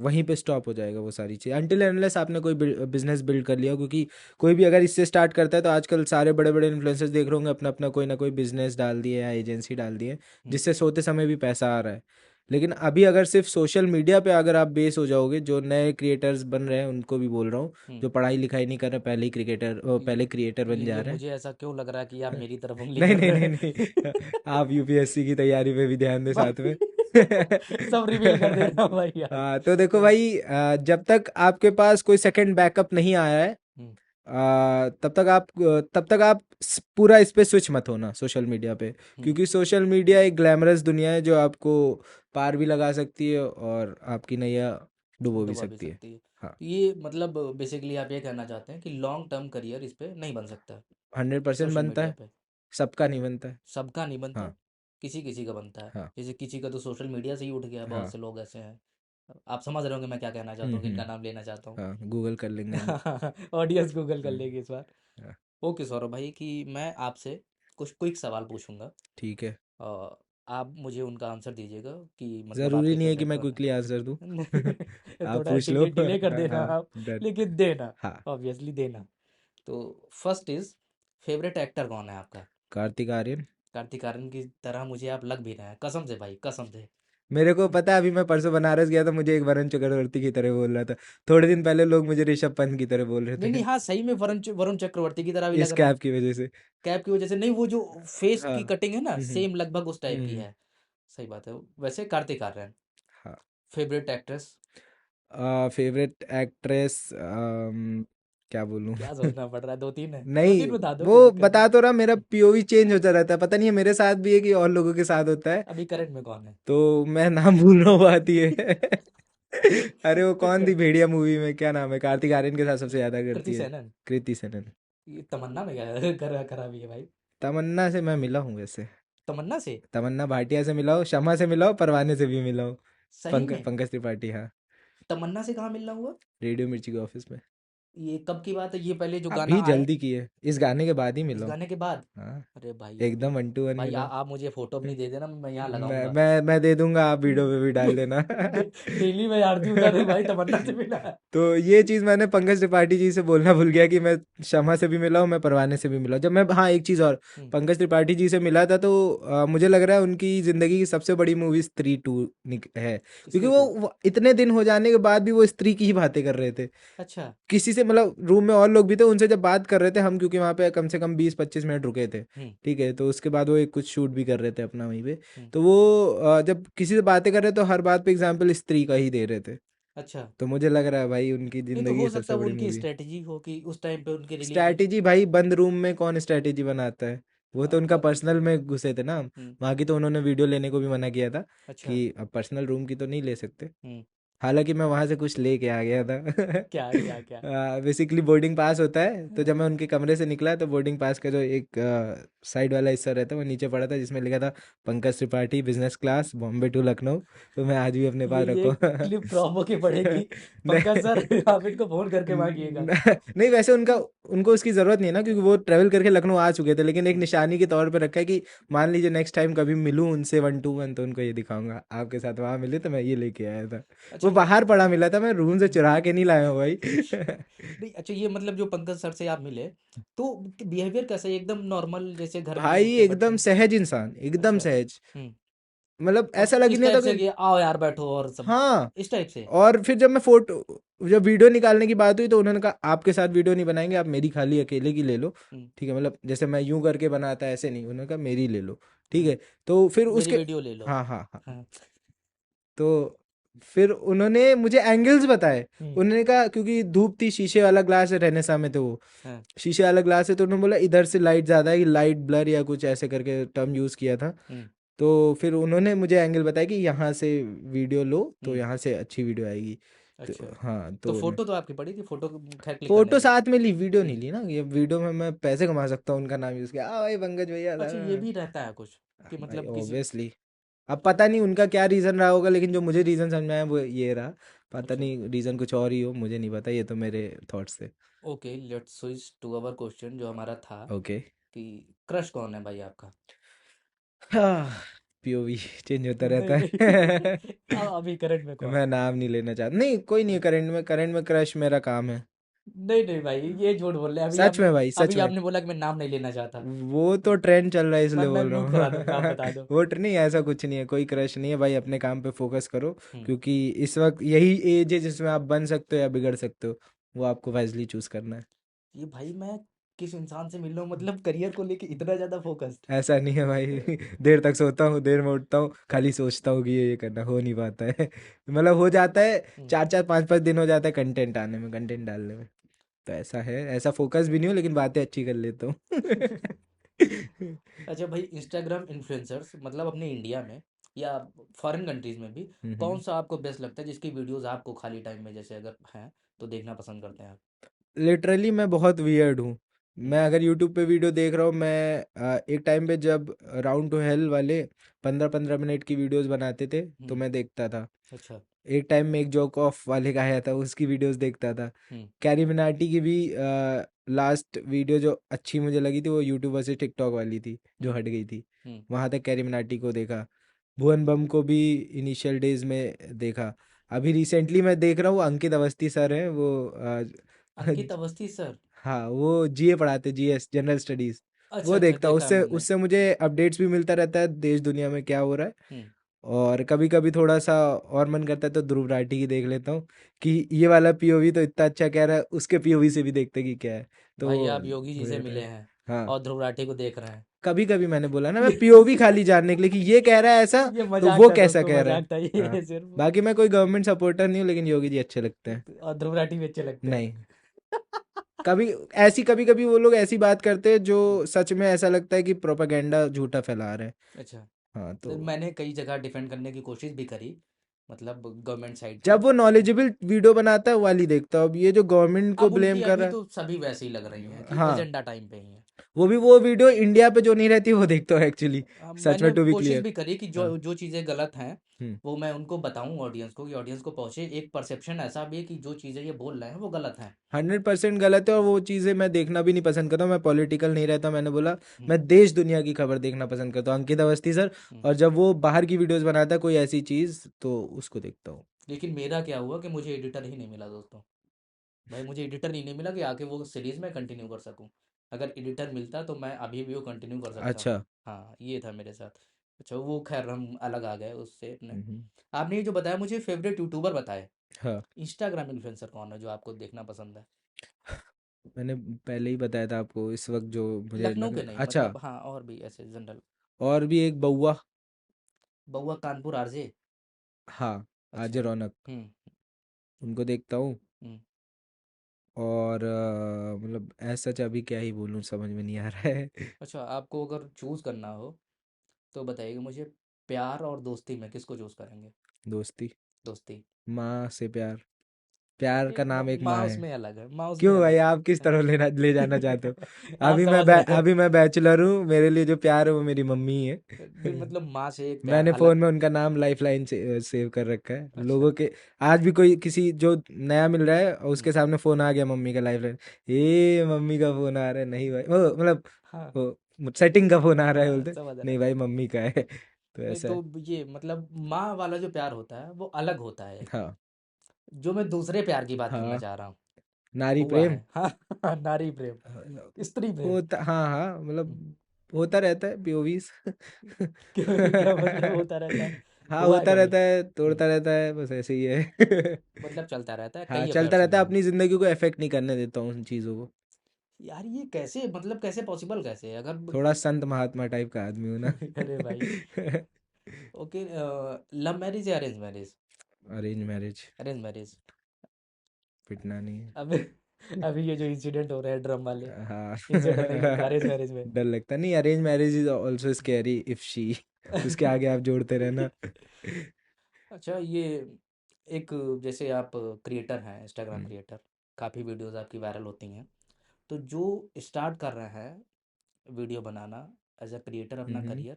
वहीं पे स्टॉप हो जाएगा वो सारी चीज़, अनटिल अनलेस आपने कोई बिजनेस बिल्ड कर लिया, क्योंकि कोई भी अगर इससे स्टार्ट करता है, तो आजकल सारे बड़े बड़े इन्फ्लुएंसर्स देख रहे होंगे, अपना अपना कोई ना कोई बिजनेस डाल दिए या एजेंसी डाल दिए, हम्म। जिससे सोते समय भी पैसा आ रहा है। लेकिन अभी अगर सिर्फ सोशल मीडिया पे अगर आप बेस हो जाओगे, जो नए क्रिएटर्स बन रहे हैं उनको भी बोल रहा हूँ, हम्म। जो पढ़ाई लिखाई नहीं कर रहे, पहले ही क्रिकेटर ये पहले क्रिएटर बन जा ये रहे मुझे ऐसा क्यों लग रहा है कि आप हैं। मेरी तरफ उंगली नहीं कर नहीं रहे नहीं हैं? नहीं, आप यूपीएससी की तैयारी पे भी ध्यान दें साथ में। भाई सब रिवील कर दे रहा हूँ भाई यार। हाँ, तो देखो भाई, जब तक आपके पास कोई सेकंड बैकअप नहीं आया है, हम्म। तब तक आप पूरा इस पे स्विच मत होना सोशल मीडिया पे, हम्म। क्योंकि सोशल मीडिया एक ग्लैमरस दुनिया है जो आपको पार भी लगा सकती है और आपकी नैया डुबो भी दबा भी सकती है। सकती है। हाँ। तो ये मतलब बेसिकली आप ये कहना चाहते हैं कि लॉन्ग टर्म करियर इस पे नहीं बन सकता 100% सोशल बनता मीडिया है, पे? सबका नहीं बनता है। सबका नहीं बनता, हाँ। किसी किसी का बनता है। हाँ। जैसे किसी का तो सोशल मीडिया से ही उठ गया, बहुत हाँ। से लोग ऐसे हैं। आप समझ रहे होंगे मैं क्या कहना चाहता हूँ, किनका नाम लेना चाहता हाँ, गूगल कर लेंगे हम। हूँ। ऑडियंस गूगल कर हम्म। लेगी इस बार। हाँ, ओके सौरभ भाई, कि मैं आपसे कुछ क्विक सवाल पूछूंगा, ठीक है। और आप मुझे उनका आंसर दीजिएगा कि मतलब ज़रूरी आपके नहीं है कि फेवरेट मैं कौन क्विकली आंसर दूँ। है। आप थोड़ा पूछ लो। डिले डिले कर देना हाँ। आप, डन। लेकिन देना, हाँ। ऑब्वियसली देना। तो फर्स्ट इज, फेवरेट एक्टर कौन है आपका? कार्तिक आर्यन। कार्तिक आर्यन की तरह मुझे आप लग भी रहे हैं, कसम से भाई, कसम से। मेरे को पता है, अभी मैं परसों बनारस गया था, मुझे एक वरुण चक्रवर्ती की तरह बोल रहा था। थोड़े दिन पहले लोग मुझे ऋषभ पंत की तरह बोल रहे नहीं नहीं, थे। हाँ सही में वरुण चक्रवर्ती की तरह भी लग इस रहे हैं। कैप की वजह से। कैप की वजह से नहीं, वो जो फेस हाँ। की कटिंग है ना, हम्म। सेम लगभग उस टाइप की हम्म। है। सही बात है। वैसे कार्तिक आर्यन। हाँ। Favourite actress? फेवरेट एक्ट्रेस, क्या बोलूं। क्या सोचना पड़ रहा है? दो तीन है, दो नहीं, तीन बता दो, वो कोई दिक्कत नहीं। बता तो रहा, मेरा पीओवी चेंज होता रहता है, पता नहीं है मेरे साथ भी है कि और लोगों के साथ होता है। अभी करंट में कौन है? तो मैं नाम भूल रहा हूँ, बात ये है। अरे वो कौन अच्छा, थी भेड़िया मूवी में, क्या नाम है, कार्तिक आर्यन के साथ सबसे ज्यादा कृति करती है। सेनन। कृति सेनन। ये तमन्ना में क्या खराबी है भाई? तमन्ना से मैं मिला हूँ वैसे। तमन्ना से? तमन्ना भाटिया से मिला हूँ, शमा से मिला हूँ, परवाने से भी मिला हूँ। सही में? पंकज त्रिपाठी, हाँ। तमन्ना से कहाँ मिलना हुआ? रेडियो मिर्ची के ऑफिस में। ये कब की बात है? ये पहले जो गाना अभी आए, जल्दी की है, इस गाने के बाद ही इस मिला हूँ। गाने के बाद? हाँ, अरे भाई अभी, एकदम 1 to 1 भाई मिला हूँ। आप मुझे फोटो अपनी दे देना, मैं यहाँ मैं लगाऊंगा। मैं मैं दे दूंगा, आप वीडियो पे भी डाल देना। डेली मैं आरती उतारू भाई, तमन्ना से मिला है। तो ये चीज़ मैंने पंकज त्रिपाठी जी से बोलना भूल गया कि मैं शमा से भी मिला हूँ, मैं परवाने से भी मिला हूँ। जब मैं, हाँ एक चीज़ और, हम्म, पंकज त्रिपाठी जी से मिला था तो मुझे लग रहा है उनकी ज़िंदगी की सबसे बड़ी मूवी स्त्री 2 है, क्योंकि स्त्री वो, टू। इतने दिन हो जाने के बाद भी वो स्त्री की ही बातें कर रहे थे। अच्छा। किसी से, मतलब रूम में और लोग भी थे, उनसे जब बात कर रहे थे हम, क्योंकि वहाँ पे कम से कम 20-25 मिनट रुके थे। हम्म। ठीक है, तो उसके बाद वो एक कुछ शूट भी कर रहे थे अपना वहीं पे। हम्म। तो वो जब किसी से बातें कर रहे तो हर बात पे एग्जाम्पल स्त्री का ही दे रहे थे। अच्छा। तो मुझे लग रहा है भाई उनकी नहीं तो ज़िंदगी हो की सकता सबसे है वो बड़ी उनकी मूवी। स्ट्रेटजी हो कि उस टाइम पे उनके रिलेशन। स्ट्रैटेजी भाई, बंद रूम में कौन स्ट्रैटेजी बनाता है? वो तो उनका बात तो पर्सनल सही है। में घुसे थे ना। हम्म। वहाँ की तो उन्होंने वीडियो लेने को भी मना किया था अच्छा। कि अब पर्सनल रूम की तो नहीं ले सकते। हम्म। हालांकि मैं वहाँ से कुछ लेके आ गया था। क्या क्या क्या? बेसिकली बोर्डिंग पास होता है, तो हाँ। जब मैं उनके कमरे से निकला तो बोर्डिंग पास का जो एक साइड वाला हिस्सा रहता है वो नीचे पड़ा था, जिसमें लिखा था Pankaj Tripathi business class Bombay to Lucknow. तो मैं आज भी अपने पास ये रखा हूँ। क्लिप ड्रॉप होके पड़ेगी। पंकज सर, नहीं। आप इनको फोन करके मांगिएगा। नहीं, वैसे उनका, उनको उसकी ज़रूरत नहीं है ना, क्योंकि वो ट्रैवल करके लखनऊ आ चुके थे, लेकिन एक हम्म। निशानी के तौर पे रखा है कि मान लीजिए नेक्स्ट टाइम कभी मिलूं उनसे 1 to 1 तो उनको ये दिखाऊंगा, आपके साथ वहाँ मिले तो मैं ये लेके आया था। अच्छा वो ये। बाहर पड़ा मिला था, मैं रूम से हम्म। चुरा के नहीं लाया हूँ भाई। नहीं अच्छा, ये मतलब जो पंकज सर से आप मिले, तो बिहेवियर कैसा है? एकदम नॉर्मल जैसे घर में भाई उठते बैठते एकदम हैं? सहज इंसान, एकदम अच्छा। सहज। हम्म। मतलब और ऐसा लग ही इस नहीं टाइप होता से कि, कि आओ यार बैठो और सब, हाँ। इस टाइप से? और फिर जब मैं फोटो, जब वीडियो निकालने की बात हुई तो उन्होंने कहा आपके साथ वीडियो नहीं बनाएंगे, आप मेरी खाली अकेले की ले लो। हम्म। ठीक है, मतलब जैसे मैं यूं करके बनाता है ऐसे नहीं, उन्होंने कहा मेरी ले लो। ठीक हाँ, है, तो फिर मेरी उसके, वीडियो ले लो। हाँ हाँ हाँ, हाँ। तो फिर उन्होंने मुझे एंगल्स बताए। हम्म। उन्होंने कहा, क्योंकि धूप थी, शीशे वाला ग्लास है, रहने सामने थे वो, हाँ। शीशे वाला ग्लास है, तो उन्होंने बोला इधर से लाइट ज़्यादा है, लाइट ब्लर या कुछ ऐसे करके टर्म यूज़ किया था। हम्म। तो फिर उन्होंने मुझे एंगल बताया कि यहाँ से वीडियो लो तो हम्म। यहाँ से अच्छी वीडियो आएगी। तो अच्छा। हाँ, तो तो फोटो तो आपकी पड़ी थी, फोटो खैर क्लिक करने फोटो दी? साथ में ली, वीडियो नहीं ली। ली ना, ये वीडियो में मैं पैसे कमा सकता हूँ, उनका नाम यूज़ किया, भाई पंकज भैया था। अच्छा ये भी रहता है कुछ, कि भाई मतलब किसी। ऑब्वियसली, अब पता नहीं उनका क्या रीज़न रहा होगा, लेकिन जो मुझे रीज़न समझ में आया वो ये रहा। पता अच्छा। नहीं रीज़न कुछ और ही हो, मुझे नहीं पता, ये तो मेरे थॉट्स थे। Okay, let's switch to our question जो हमारा था, ओके। कि क्रश कौन है भाई आपका? हाँ, पीओवी चेंज होता नहीं रहता नहीं। है। अब अभी करंट में कौन मैं है? नाम नहीं लेना चाहता, नहीं कोई नहीं, करंट में क्रश मेरा काम है। नहीं नहीं भाई, ये झूठ बोल रहे हैं। सच में भाई, सच अभी में। आपने बोला कि मैं नाम नहीं लेना चाहता। वो तो ट्रेंड चल रहा है इसलिए मैं बोल रहा म्यूट करा दूंगा, आप हूँ। बता दो। वो नहीं, ऐसा कुछ नहीं है, कोई क्रश नहीं है भाई, अपने काम पे फोकस करो। हम्म। क्योंकि इस वक्त यही एज है जिसमें आप बन सकते हो या बिगड़ सकते हो, वो आपको वाइजली चूज करना है। ये भाई मैं किस इंसान से मिल रहा हूँ, मतलब करियर को लेके इतना ज्यादा फोकस्ड? ऐसा नहीं है भाई। देर तक सोता हूँ, देर में उठता हूँ, खाली सोचता हूँ कि ये करना, हो नहीं पाता है। मतलब हो जाता है, हम्म। 4-4 5-5 दिन हो जाता है कंटेंट आने में, कंटेंट डालने में। तो ऐसा है, ऐसा फोकस भी नहीं हो, लेकिन बातें अच्छी कर लेता हूँ। अच्छा भाई, इंस्टाग्राम इन्फ्लुएंसर्स मतलब अपने इंडिया में या फॉरेन कंट्रीज में भी, कौन सा आपको बेस्ट लगता है जिसकी वीडियोस आपको खाली टाइम में, जैसे अगर हैं तो देखना पसंद करते हैं आप? लिटरली मैं बहुत वियर्ड हूँ। हम्म। मैं अगर यूट्यूब पे वीडियो देख रहा हूँ, मैं एक टाइम पे जब राउंड टू हेल वाले 15-15 मिनट की वीडियोस बनाते थे तो हम्म। मैं देखता था। अच्छा। एक टाइम में एक जोक ऑफ वाले का आया था, उसकी वीडियोस देखता था। हम्म। कैरी मिनाटी की भी लास्ट वीडियो जो अच्छी मुझे लगी थी वो यूट्यूब से टिकटॉक वाली थी जो हम्म। हट गई थी। हम्म। वहाँ तक कैरी मिनाटी को देखा। भुवन बम को भी इनिशियल डेज में देखा। अभी रिसेंटली मैं देख रहा हूँ, अंकित अवस्थी सर हैं वो, अंकित अवस्थी सर? हाँ, वो जीए पढ़ाते, जीएस जनरल स्टडीज। अच्छा वो अच्छा, देखता हूँ, देखा है उससे मैंने। उससे मुझे अपडेट्स भी मिलता रहता है देश दुनिया में क्या हो रहा है। हम्म। और कभी कभी थोड़ा सा और मन करता है तो ध्रुव राठी की देख लेता हूँ कि ये वाला पीओवी तो इतना अच्छा कह रहा है, उसके पीओवी से भी देखते कि क्या है। तो भाई वो आप योगी जी से मुझे मिले हैं हाँ, और ध्रुव राठी को देख रहे हैं? कभी कभी मैंने बोला ना, मैं ये पीओवी खाली जानने के लिए कि ये कह रहा है ऐसा, ये तो मजाक वो था कैसा दोस्तों, कह रहा है। मजाक था हाँ, ये सिर्फ। बाकी मैं कोई गवर्नमेंट सपोर्टर नहीं हूँ, लेकिन योगी जी अच्छे लगते हैं। और ध्रुव राठी भी अच्छे लगते हैं? नहीं, कभी ऐसी कभी कभी वो लोग ऐसी बात करते हैं जो सच में ऐसा लगता है कि प्रोपागेंडा झूठा फैला रहे हैं। अच्छा। हाँ तो तो मैंने कई जगह डिफेंड करने की कोशिश भी करी, मतलब गवर्नमेंट साइड का। जब वो नॉलेजेबल वीडियो बनाता है वाली देखता हूँ। अब ये जो गवर्नमेंट को अब ब्लेम उनकी कर अभी रहा तो सभी वैसे ही लग रही हैं है, कि हाँ, एजेंडा टाइम पे ही है। वो भी वो वीडियो इंडिया पे जो नहीं रहती वो देखता हूँ एक्चुअली। सच में, मैंने टू बी कोशिश क्लियर। भी करी कि जो हाँ। जो चीज़ें गलत हैं हम्म। वो मैं उनको बताऊं ऑडियंस को, कि ऑडियंस को पहुंचे एक परसेप्शन ऐसा भी है कि जो चीज़ें ये बोल रहे हैं वो गलत हैं। 100% गलत है और वो चीज़ें मैं देखना भी नहीं पसंद करता हूँ। मैं पॉलिटिकल नहीं रहता, मैंने बोला। हम्म। मैं देश दुनिया की खबर देखना पसंद करता हूँ, अंकित अवस्थी सर। हम्म। और जब वो बाहर की वीडियोस बनाता है कोई ऐसी चीज़, तो उसको देखता हूँ। लेकिन मेरा क्या हुआ कि मुझे एडिटर ही नहीं मिला दोस्तों। भाई मुझे एडिटर ही नहीं मिला कि आके वो सीरीज़ में कंटिन्यू कर सकूं। अगर एडिटर मिलता तो मैं अभी भी वो कंटिन्यू कर सकता। अच्छा। हाँ ये था मेरे साथ। अच्छा वो खैर हम अलग आ गए उससे अपने। हम्म। आपने ये जो बताया मुझे फेवरेट यूट्यूबर बताए, हाँ, इंस्टाग्राम इन्फ्लुएंसर कौन है जो आपको देखना पसंद है? मैंने पहले ही बताया था आपको इस वक्त जो मुझे लखनऊ लग के नहीं, रहा। अच्छा। मतलब हाँ और भी ऐसे जनरल। और भी एक बउआ। बउआ कानपुर आरजे। हाँ, आज अच्छा। रौनक। हम्म। उनको देखता हूँ। हम्म। और मतलब ऐसा सच अभी क्या ही बोलूँ, समझ में नहीं आ रहा है। अच्छा आपको अगर चूज़ करना हो तो बताइएगा मुझे, प्यार और दोस्ती में किसको चूज़ करेंगे? दोस्ती। दोस्ती। माँ से प्यार। प्यार नहीं का नाम एक माँ माँ है। उसमें अलग है, माँ उसमें क्यों भाई, अलग है। आप किस तरह लेना ले जाना चाहते हो? आप समझ रहे थे। अभी मैं बैचलर हूँ, मेरे लिए जो प्यार है वो मेरी मम्मी ही नहीं है। मतलब माँ से एक प्यार मैंने फोन अलग। में उनका नाम लाइफलाइन से सेव कर रखा है अच्छा। लोगों के। आज भी कोई किसी जो नया मिल रहा है और हम्म। उसके सामने फोन आ गया मम्मी का लाइफलाइन, ये मम्मी का फोन आ रहा है, नहीं भाई, वो मतलब हाँ। वो सेटिंग का फोन आ रहा है, हाँ बोलते समझ रहा नहीं हूँ। भाई मम्मी का है। तो नहीं ऐसा तो है। ये मतलब माँ वाला जो प्यार होता है वो अलग होता है। हाँ। जो मैं दूसरे प्यार की बात करना हाँ, चाह रहा हूँ, नारी हुआ प्रेम। है हाँ नारी प्रेम, स्त्री प्रेम। होता, हाँ हाँ, मतलब होता रहता है पीओवीज। क्या क्या मतलब होता रहता है? हाँ, हुआ है होता कभी? रहता है, तोड़ता रहता है, बस ऐसे ही है। मतलब चलता रहता है, हाँ, कई चलता अफेयर्स हुए रहता है, हैं। अपनी जिंदगी को इफेक्ट नहीं करने देता हूँ उन चीज़ों को। यार ये कैसे, मतलब कैसे पॉसिबल, कैसे है अगर थोड़ा संत महात्मा टाइप का आदमी हूँ ना। अरे भाई। ओके। लव मैरिज या arrange marriage? Arrange marriage. Arrange marriage. पिटना नहीं है। अभी अभी ये जो इंसिडेंट हो रहे हैं ड्रम वाले, हाँ। इनसे डर नहीं लगता अरेंज मैरिज में? डर लगता नहीं, arrange marriage is also scary if she. उसके आगे आप जोड़ते रहना। अच्छा ये एक, जैसे आप क्रिएटर हैं, इंस्टाग्राम हम्म। क्रिएटर, काफ़ी वीडियोस आपकी वायरल होती हैं, तो जो स्टार्ट कर रहे हैं वीडियो बनाना एज अ क्रिएटर अपना हम्म। करियर,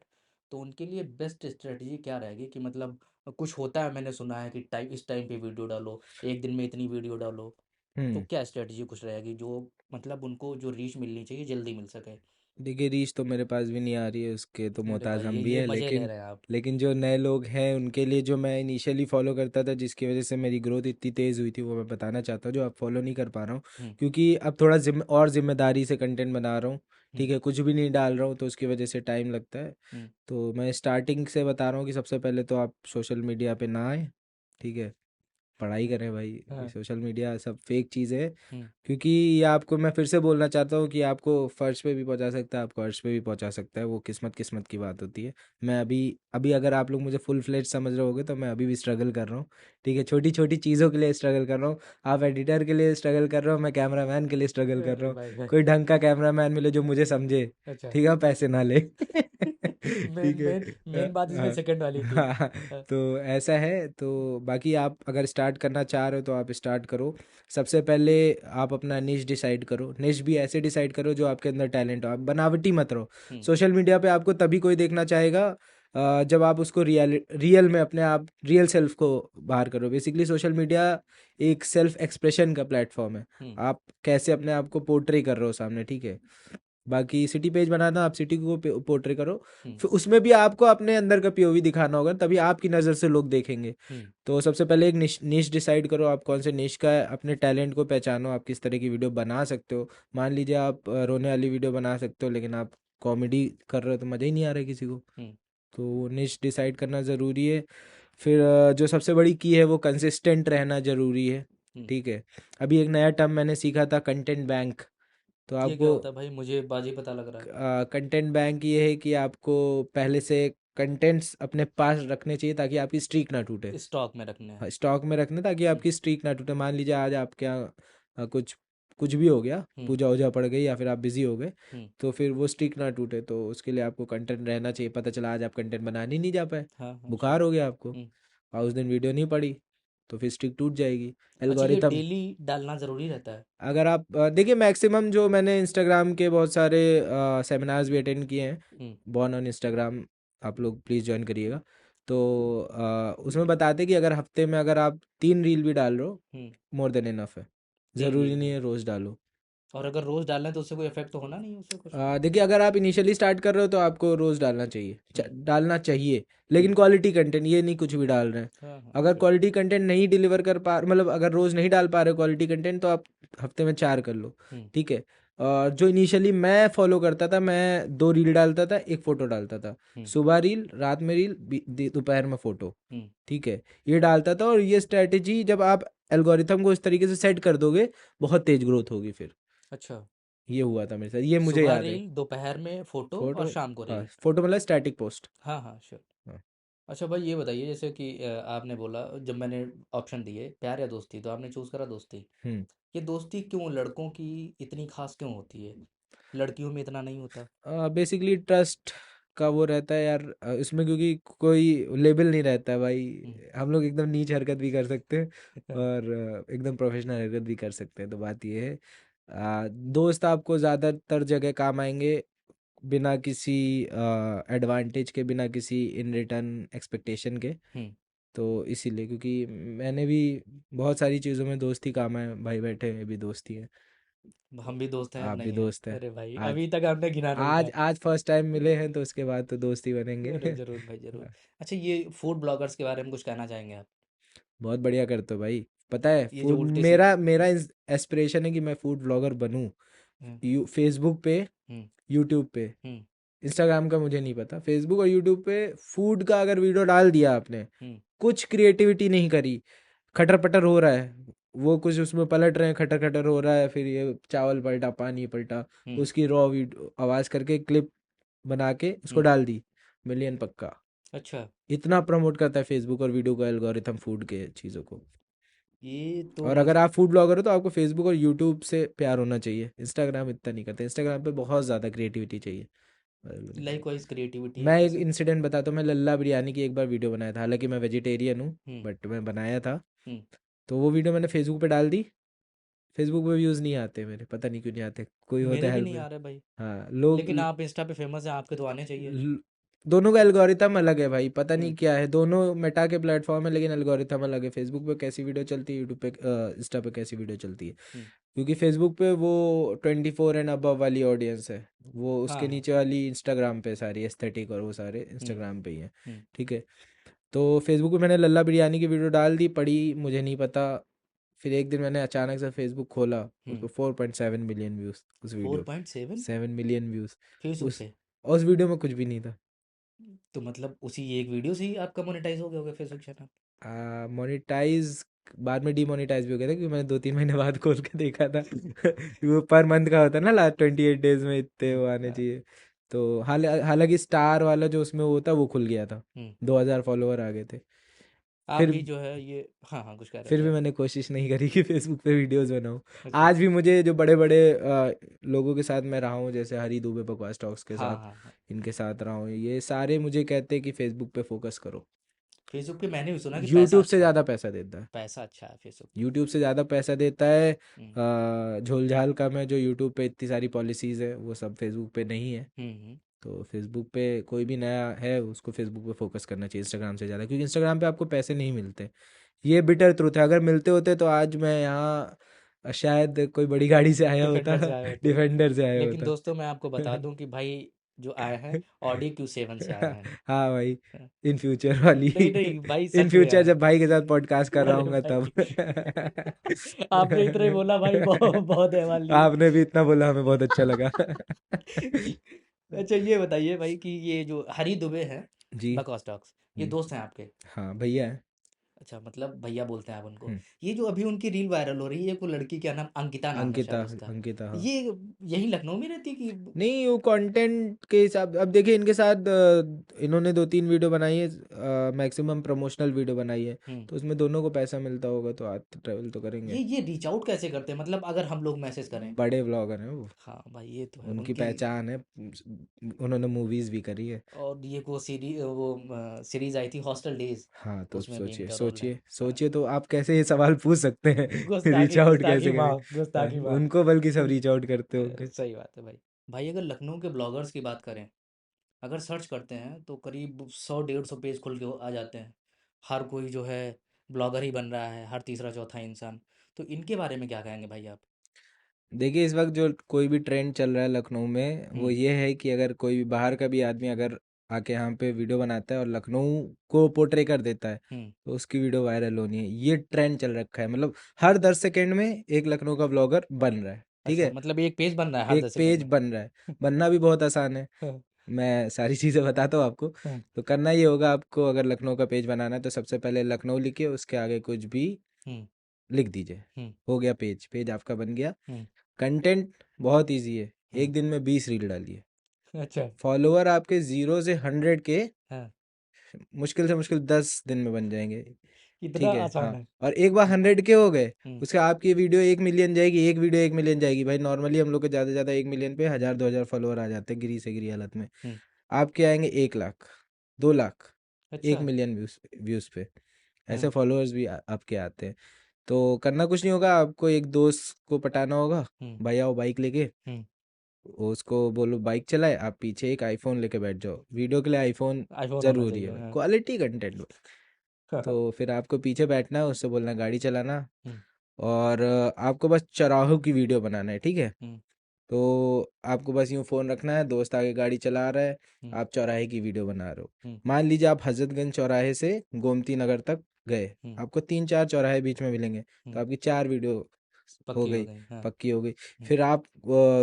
तो उनके लिए बेस्ट स्ट्रेटजी क्या रहेगी? कि मतलब कुछ होता है मैंने सुना है कि टाइम, इस टाइम पे वीडियो डालो, एक दिन में इतनी वीडियो डालो, तो हम्म। क्या स्ट्रेटजी कुछ रहेगी जो मतलब उनको जो रीच मिलनी चाहिए जल्दी मिल सके? देखिए, रीच तो मेरे पास भी नहीं आ रही है, उसके तो अरे मोहताज भाई हम भी ये हैं, मज़े ले लेकिन रहे हैं आप। लेकिन जो नए लोग हैं उनके लिए जो मैं इनिशियली फॉलो करता था, जिसकी वजह से मेरी ग्रोथ इतनी तेज़ हुई थी, वो मैं बताना चाहता हूँ, जो अब फॉलो नहीं कर पा रहा हूँ। हम्म। क्योंकि अब थोड़ा और जिम्मेदारी से कंटेंट बना रहा हूँ। हम्म। ठीक है, कुछ भी नहीं डाल रहा हूँ तो उसकी वजह से टाइम लगता है। हम्म। तो मैं स्टार्टिंग से बता रहा हूँ कि सबसे पहले तो आप सोशल मीडिया पे ना आए। ठीक है, पढ़ाई करें भाई। ये हाँ। सोशल मीडिया सब फेक चीज़ है। हम्म। क्योंकि ये आपको, मैं फिर से बोलना चाहता हूँ कि आपको फर्श पे भी पहुंचा सकता है, आपको अर्श पे भी पहुंचा सकता है, वो किस्मत किस्मत की बात होती है। मैं अभी अभी अगर आप लोग मुझे फुल फ्लेज समझ रहे होगे तो मैं अभी भी स्ट्रगल कर रहा हूँ। ठीक है, छोटी छोटी चीज़ों के लिए स्ट्रगल कर रहा हूँ। आप एडिटर के लिए स्ट्रगल कर रहे हो, मैं कैमरामैन के लिए स्ट्रगल कर रहा अरे हूँ। भाई भाई। कोई ढंग का कैमरामैन मिले जो मुझे समझे। अच्छा। ठीक है, पैसे ना ले। मेन ठीक है। मेन मेन बात इसमें हाँ। सेकंड वाली थी। हाँ। हाँ। तो ऐसा है, तो बाकी आप अगर स्टार्ट करना चाह रहे हो तो आप स्टार्ट करो। सबसे पहले आप अपना निश डिसाइड करो। निश भी ऐसे डिसाइड करो जो आपके अंदर टैलेंट हो, आप बनावटी मत रहो। हम्म। सोशल मीडिया पे आपको तभी कोई देखना चाहेगा जब आप उसको रियल में अपने आप रियल सेल्फ को बाहर करो। बेसिकली सोशल मीडिया एक सेल्फ एक्सप्रेशन का प्लेटफॉर्म है। हम्म। आप कैसे अपने आप को पोर्ट्रे कर रहे हो सामने, ठीक है। बाकी सिटी पेज बनाना, आप सिटी को पोर्ट्रे करो। हम्म। फिर उसमें भी आपको अपने अंदर का पीओवी दिखाना होगा, तभी आपकी नज़र से लोग देखेंगे। हम्म। तो सबसे पहले एक निश डिसाइड करो, आप कौन से निश का है, अपने टैलेंट को पहचानो, आप किस तरह की वीडियो बना सकते हो। मान लीजिए आप रोने वाली वीडियो बना सकते हो, लेकिन आप कॉमेडी कर रहे हो तो मज़ा ही नहीं आ रहा है किसी को। हम्म। तो निश डिसाइड करना ज़रूरी है। फिर जो सबसे बड़ी की है वो कंसिस्टेंट रहना ज़रूरी है। हम्म। ठीक है। अभी एक नया टर्म मैंने सीखा था, कंटेंट बैंक। तो ये क्या आपको होता है भाई, मुझे बाजी पता लग रहा है। कंटेंट बैंक ये है कि आपको पहले से कंटेंट्स अपने पास रखने चाहिए ताकि आपकी स्ट्रीक ना टूटे। स्टॉक में रखने हैं। हाँ, स्टॉक में रखना ताकि हम्म। आपकी स्ट्रीक ना टूटे। मान लीजिए आज आपके यहाँ कुछ कुछ भी हो गया, हम्म। पूजा वूजा पड़ गई या फिर आप बिजी हो गए, हम्म। तो फिर वो स्टिक ना टूटे, तो उसके लिए आपको कंटेंट रहना चाहिए। पता चला आज आप कंटेंट बनाने ही नहीं जा पाए, हाँ हाँ श्योर। बुखार हो गया आपको, हम्म। और उस दिन वीडियो नहीं पड़ी, तो फिर स्टिक टूट जाएगी। अच्छा, ये एल्गोरिथम, डेली डालना ज़रूरी रहता है? अगर आप देखिए मैक्सिमम जो मैंने इंस्टाग्राम के बहुत सारे सेमिनार्स भी अटेंड किए हैं, हम्म। बॉर्न ऑन इंस्टाग्राम, आप लोग प्लीज़ ज्वाइन करिएगा। तो उसमें बताते हैं कि अगर हफ्ते में अगर आप 3 रील भी डाल रहे हो, हम्म। मोर देन इनफ है। 3 रील ज़रूरी नहीं में? है रोज़ डालो। और अगर रोज़ डालना है तो उससे कोई इफेक्ट तो होना नहीं है उससे कुछ? देखिए अगर आप इनिशियली स्टार्ट कर रहे हो तो आपको रोज़ डालना चाहिए, हम्म। डालना चाहिए, हम्म। लेकिन क्वालिटी कंटेंट, ये नहीं कुछ भी डाल रहे हैं। हाँ हाँ अगर श्योर। क्वालिटी कंटेंट नहीं डिलीवर कर पा, मतलब अगर रोज़ नहीं डाल पा रहे क्वालिटी कंटेंट, तो आप हफ्ते में 4 कर लो, हम्म। ठीक है। और जो इनिशियली मैं फॉलो करता था, मैं 2 रील डालता था, एक फ़ोटो डालता था, हम्म। सुबह रील, रात में रील, दोपहर में फ़ोटो, हम्म। ठीक है, ये डालता था। और ये स्ट्रैटेजी जब आप एल्गोरिथम को इस तरीके से सेट कर दोगे, बहुत तेज ग्रोथ होगी फिर। अच्छा, ये हुआ था मेरे साथ, ये मुझे सुबह याद है। रील, दोपहर में फोटो और फोटो, शाम को हाँ रील। फोटो मतलब स्टैटिक पोस्ट। हाँ हाँ श्योर। हाँ। अच्छा भाई, ये बताइए जैसे कि आपने बोला, जब मैंने ऑप्शन दिए प्यार या दोस्ती, तो आपने चूज़ करा दोस्ती। हम्म। ये दोस्ती क्यों लड़कों की इतनी खास क्यों होती है? लड़कियों में इतना नहीं होता? बेसिकली ट्रस्ट का वो रहता है यार, इसमें क्योंकि कोई लेबल नहीं रहता है भाई। हम्म। हम लोग एकदम नीच हरकत भी कर सकते हैं, और एकदम प्रोफेशनल हरकत भी कर सकते हैं, तो बात ये है, दोस्त आपको ज़्यादातर जगह काम आएंगे, बिना किसी एडवांटेज के, बिना किसी इन रिटर्न एक्सपेक्टेशन के। हम्म। तो इसीलिए, क्योंकि मैंने भी बहुत सारी चीज़ों में दोस्ती काम है, भाई बैठे हैं भी दोस्ती है। हम भी दोस्त हैं, अब आप भी नहीं है? दोस्त हैं। अरे भाई, आज अभी तक आपने गिना नहीं आज था। आज फर्स्ट टाइम मिले हैं, तो उसके बाद तो दोस्ती अरे बनेंगे। जरूर भाई जरूर। अच्छा, ये फूड ब्लॉगर्स के बारे में कुछ कहना चाहेंगे आप? बहुत बढ़िया करते हो भाई। पता है, ये जो फूड, उल्टे सी। मेरा मेरा एस्पिरेशन है कि मैं फूड ब्लॉगर बनूं। हम्म। फेसबुक पे, हम्म। यूट्यूब पे, हम्म। इंस्टाग्राम का मुझे नहीं पता, फेसबुक और यूट्यूब पे फूड का अगर वीडियो डाल दिया आपने, हम्म। कुछ क्रिएटिविटी नहीं करी, खटर पटर हो रहा है, वो कुछ उसमें पलट रहे हैं, खटर खटर हो रहा है, फिर ये चावल पलटा, पानी पलटा, हम्म। उसकी रॉ वीडियो आवाज़ करके क्लिप बना के उसको हम्म। डाल दी, मिलियन पक्का। अच्छा, इतना प्रमोट करता है फेसबुक और वीडियो का एल्गोरिथम फूड के चीज़ों को। ये तो और अगर आप फूड ब्लॉगर हो तो आपको फेसबुक और यूट्यूब से प्यार होना चाहिए, इंस्टाग्राम इतना नहीं करते, इंस्टाग्राम पे बहुत ज़्यादा क्रिएटिविटी चाहिए। लाइक वाइज क्रिएटिविटी है मैं एक जैसे? इंसिडेंट बताता हूँ, मैं लल्ला बिरयानी की एक बार वीडियो बनाया था, हालांकि मैं वेजिटेरियन हूँ, हम्म। बट मैं बनाया था। हम्म। तो वो वीडियो मैंने फेसबुक पे डाल दी, फेसबुक पे व्यूज़ नहीं आते मेरे, पता नहीं क्यों नहीं आते, कोई होता मेरे है भी नहीं हेल्प। आ रहे भाई। हाँ लोग, लेकिन आप इंस्टा पे फेमस हैं, आपके तो आने चाहिए। ल- दोनों का एल्गोरिथम अलग है भाई, पता हम्म। नहीं क्या है, दोनों मेटा के प्लेटफॉर्म है, लेकिन एल्गोरिथम अलग है। फेसबुक पे कैसी वीडियो चलती है, यूट्यूब पे, इंस्टा पे कैसी वीडियो चलती है। हम्म। क्योंकि फेसबुक पे वो 24 एंड अबव वाली ऑडियंस है, वो हाँ उसके हाँ। नीचे वाली इंस्टाग्राम पे सारी एस्थेटिक और वो सारे हम्म। इंस्टाग्राम पे ही है, हम्म। ठीक है। तो फेसबुक पे मैंने लल्ला बिरयानी की वीडियो डाल दी, पड़ी मुझे नहीं पता, फिर एक दिन मैंने अचानक से फेसबुक खोला, उस हम्म। पर 4.7 मिलियन व्यूज़ उस वीडियो पे, 4.7? 7 मिलियन व्यूज़। फेसबुक उस पे? उस वीडियो में कुछ भी नहीं था। तो मतलब उसी एक वीडियो से ही आपका मोनेटाइज हो गया होगा फेसबुक चैनल? मोनेटाइज बाद में डीमोनेटाइज भी हो गया था, क्योंकि मैंने 2-3 महीने बाद खोल के देखा था। वो पर मंथ का होता है ना, लास्ट 28 डेज में इतने वो आने हाँ। चाहिए। तो हालांकि स्टार वाला जो उसमें वो था वो खुल गया था, हम्म। 2,000 फॉलोअर आ गए थे। आप फिर भी जो है ये, हाँ हाँ कुछ कह रहे फिर थे भी आप? मैंने कोशिश नहीं करी कि फेसबुक पे वीडियोस बनाऊं। अच्छा। आज भी मुझे जो बड़े बड़े लोगों के साथ मैं रहा हूँ, जैसे हरी दुबे, बकवास टॉक्स के हाँ साथ, हाँ हाँ। इनके साथ रहा हूँ, ये सारे मुझे कहते हैं कि फेसबुक पे फोकस करो। फेसबुक पे मैंने भी सुना कि पैसा यूट्यूब से अच्छा है। ज़्यादा पैसा देता है, पैसा अच्छा है फेसबुक पे। यूट्यूब से ज़्यादा पैसा देता है। हम्म। झोल झाल कम है, जो यूट्यूब पे इतनी सारी पॉलिसीज़ है वो सब फेसबुक पे नहीं है। हम्म। तो फेसबुक पे कोई भी नया है उसको फेसबुक पे फोकस करना चाहिए इंस्टाग्राम से ज़्यादा, क्योंकि इंस्टाग्राम पे आपको पैसे नहीं मिलते। ये बिटर ट्रूथ है, अगर मिलते होते तो आज मैं यहाँ शायद कोई बड़ी गाड़ी से आया होता। डिफेंडर से आए होते। डिफेंडर से आया लेकिन होता। दोस्तों, मैं आपको बता दूं कि भाई जो आए हैं, ऑडी Q7 से आए हैं। हाँ भाई, हाँ। इन फ्यूचर वाली। नहीं नहीं भाई, इन सच में फ्यूचर आए जब भाई के साथ पॉडकास्ट कर हैं। रहा अरे हूँ तब। भाई, आपने इतना ही बोला भाई, बहुत बहुत है मान लिया। आपने भी इतना बोला, हमें बहुत अच्छा लगा। अच्छा, ये बताइए भाई कि ये जो हरी दुबे हैं, जी। बकवास टॉक्स, ये दोस्त हैं आपके? हाँ भैया है। अच्छा, मतलब भैया बोलते हैं आप उनको। हम्म, ये जो अभी उनकी रील वायरल हो रही है, वो लड़की, क्या नाम, अंकिता नाम है अंकिता, शायद उसका। अंकिता, हाँ। ये यही लखनऊ में रहती है कि? नहीं, वो कंटेंट के हिसाब, अब देखिए इनके साथ इन्होंने 2-3 वीडियो बनाई है, मैक्सिमम प्रमोशनल वीडियो बनाई है, हम्म। तो उसमें दोनों को पैसा मिलता होगा, तो आज तो ट्रैवल तो करेंगे। ये रीच आउट कैसे करते हैं, मतलब अगर हम लोग मैसेज करें? बड़े ब्लॉगर हैं वो, हाँ भाई, ये तो है उनकी उनकी। पहचान है, उन्होंने मूवीज भी करी है। और ये वो सीरीज आई थी हॉस्टल डेज, हाँ, तो उसमें भी सोचिए इनका रोल है। सोचिए हाँ। सोचिए, तो आप कैसे ये सवाल पूछ सकते हैं? रीच गुस्ताखी, आउट गुस्ताखी कैसे करें? माफ, गुस्ताखी माफ। उनको बल्कि सब रीच आउट करते होंगे। सही बात है भाई। भाई अगर लखनऊ के ब्लॉगर्स की बात करें, अगर सर्च करते हैं तो करीब 100-150 पेज खुल के आ जाते हैं। हर कोई जो है ब्लॉगर ही बन रहा है, हर तीसरा चौथा इंसान। तो इनके बारे में क्या कहेंगे भाई आप? देखिए, इस वक्त जो कोई भी ट्रेंड चल रहा है लखनऊ में, वो हम्म। ये है कि अगर कोई भी बाहर का भी आदमी अगर आके यहाँ पे वीडियो बनाता है और लखनऊ को पोर्ट्रे कर देता है, हम्म। तो उसकी वीडियो वायरल होनी है। ये ट्रेंड चल रखा है, मतलब हर 10 सेकेंड में एक लखनऊ का ब्लॉगर बन रहा है, ठीक अच्छा, है। मतलब एक पेज बन रहा है हर एक 10 सेकंड पेज में? बन रहा है, बनना भी बहुत आसान है। हाँ। मैं सारी चीज़ें बताता हूँ आपको। हाँ। तो करना ये होगा आपको, अगर लखनऊ का पेज बनाना है तो सबसे पहले लखनऊ लिखिए, उसके आगे कुछ भी हम्म। लिख दीजिए। हम्म। हो गया पेज, पेज आपका बन गया। हम्म। कंटेंट बहुत इजी है, हम्म। एक दिन में 20 रील डालिए। अच्छा। फॉलोअर आपके 0 से 100 के हाँ। मुश्किल से मुश्किल 10 दिन में बन जाएंगे, इतना ठीक है, आसान हाँ। है? और एक बार 100 के हो गए, हम्म। उसके आपकी वीडियो 1 मिलियन जाएगी, एक वीडियो 1 मिलियन जाएगी। भाई नॉर्मली हम लोग के ज़्यादा से ज़्यादा 1 मिलियन पे 1000-2000 फॉलोअर आ जाते हैं गिरी से गिरी हालत में। हम्म। आपके आएंगे 1 लाख, 2 लाख, अच्छा। 1 मिलियन व्यूज व्यूज पे। ऐसे हाँ। फॉलोअर्स भी आपके आते हैं। तो करना कुछ नहीं होगा, आपको एक दोस्त को पटाना होगा, हम्म। भाई आओ बाइक लेके, हम्म। उसको बोलो बाइक चलाए, आप पीछे एक आईफोन लेके बैठ जाओ। वीडियो के लिए आईफोन आईफोन होना ज़रूरी चाहिए, है भाई, हाँ। Quality content. तो फिर आपको पीछे बैठना है, उससे बोलना गाड़ी चलाना। हम्म। और आपको बस चौराहों की वीडियो बनाना है, ठीक है। हम्म। तो आपको बस यूँ फ़ोन रखना है, दोस्त आगे गाड़ी चला रहा है, हम्म। आप चौराहे की वीडियो बना रहे हो। हम्म। मान लीजिए आप हजरतगंज चौराहे से गोमती नगर तक गए, हम्म। आपको 3-4 चौराहे बीच में मिलेंगे, तो हम्म। आपकी 4 वीडियो हो पक्की हो गई, गई, हाँ। पक्की हो गई। हम्म। फिर आप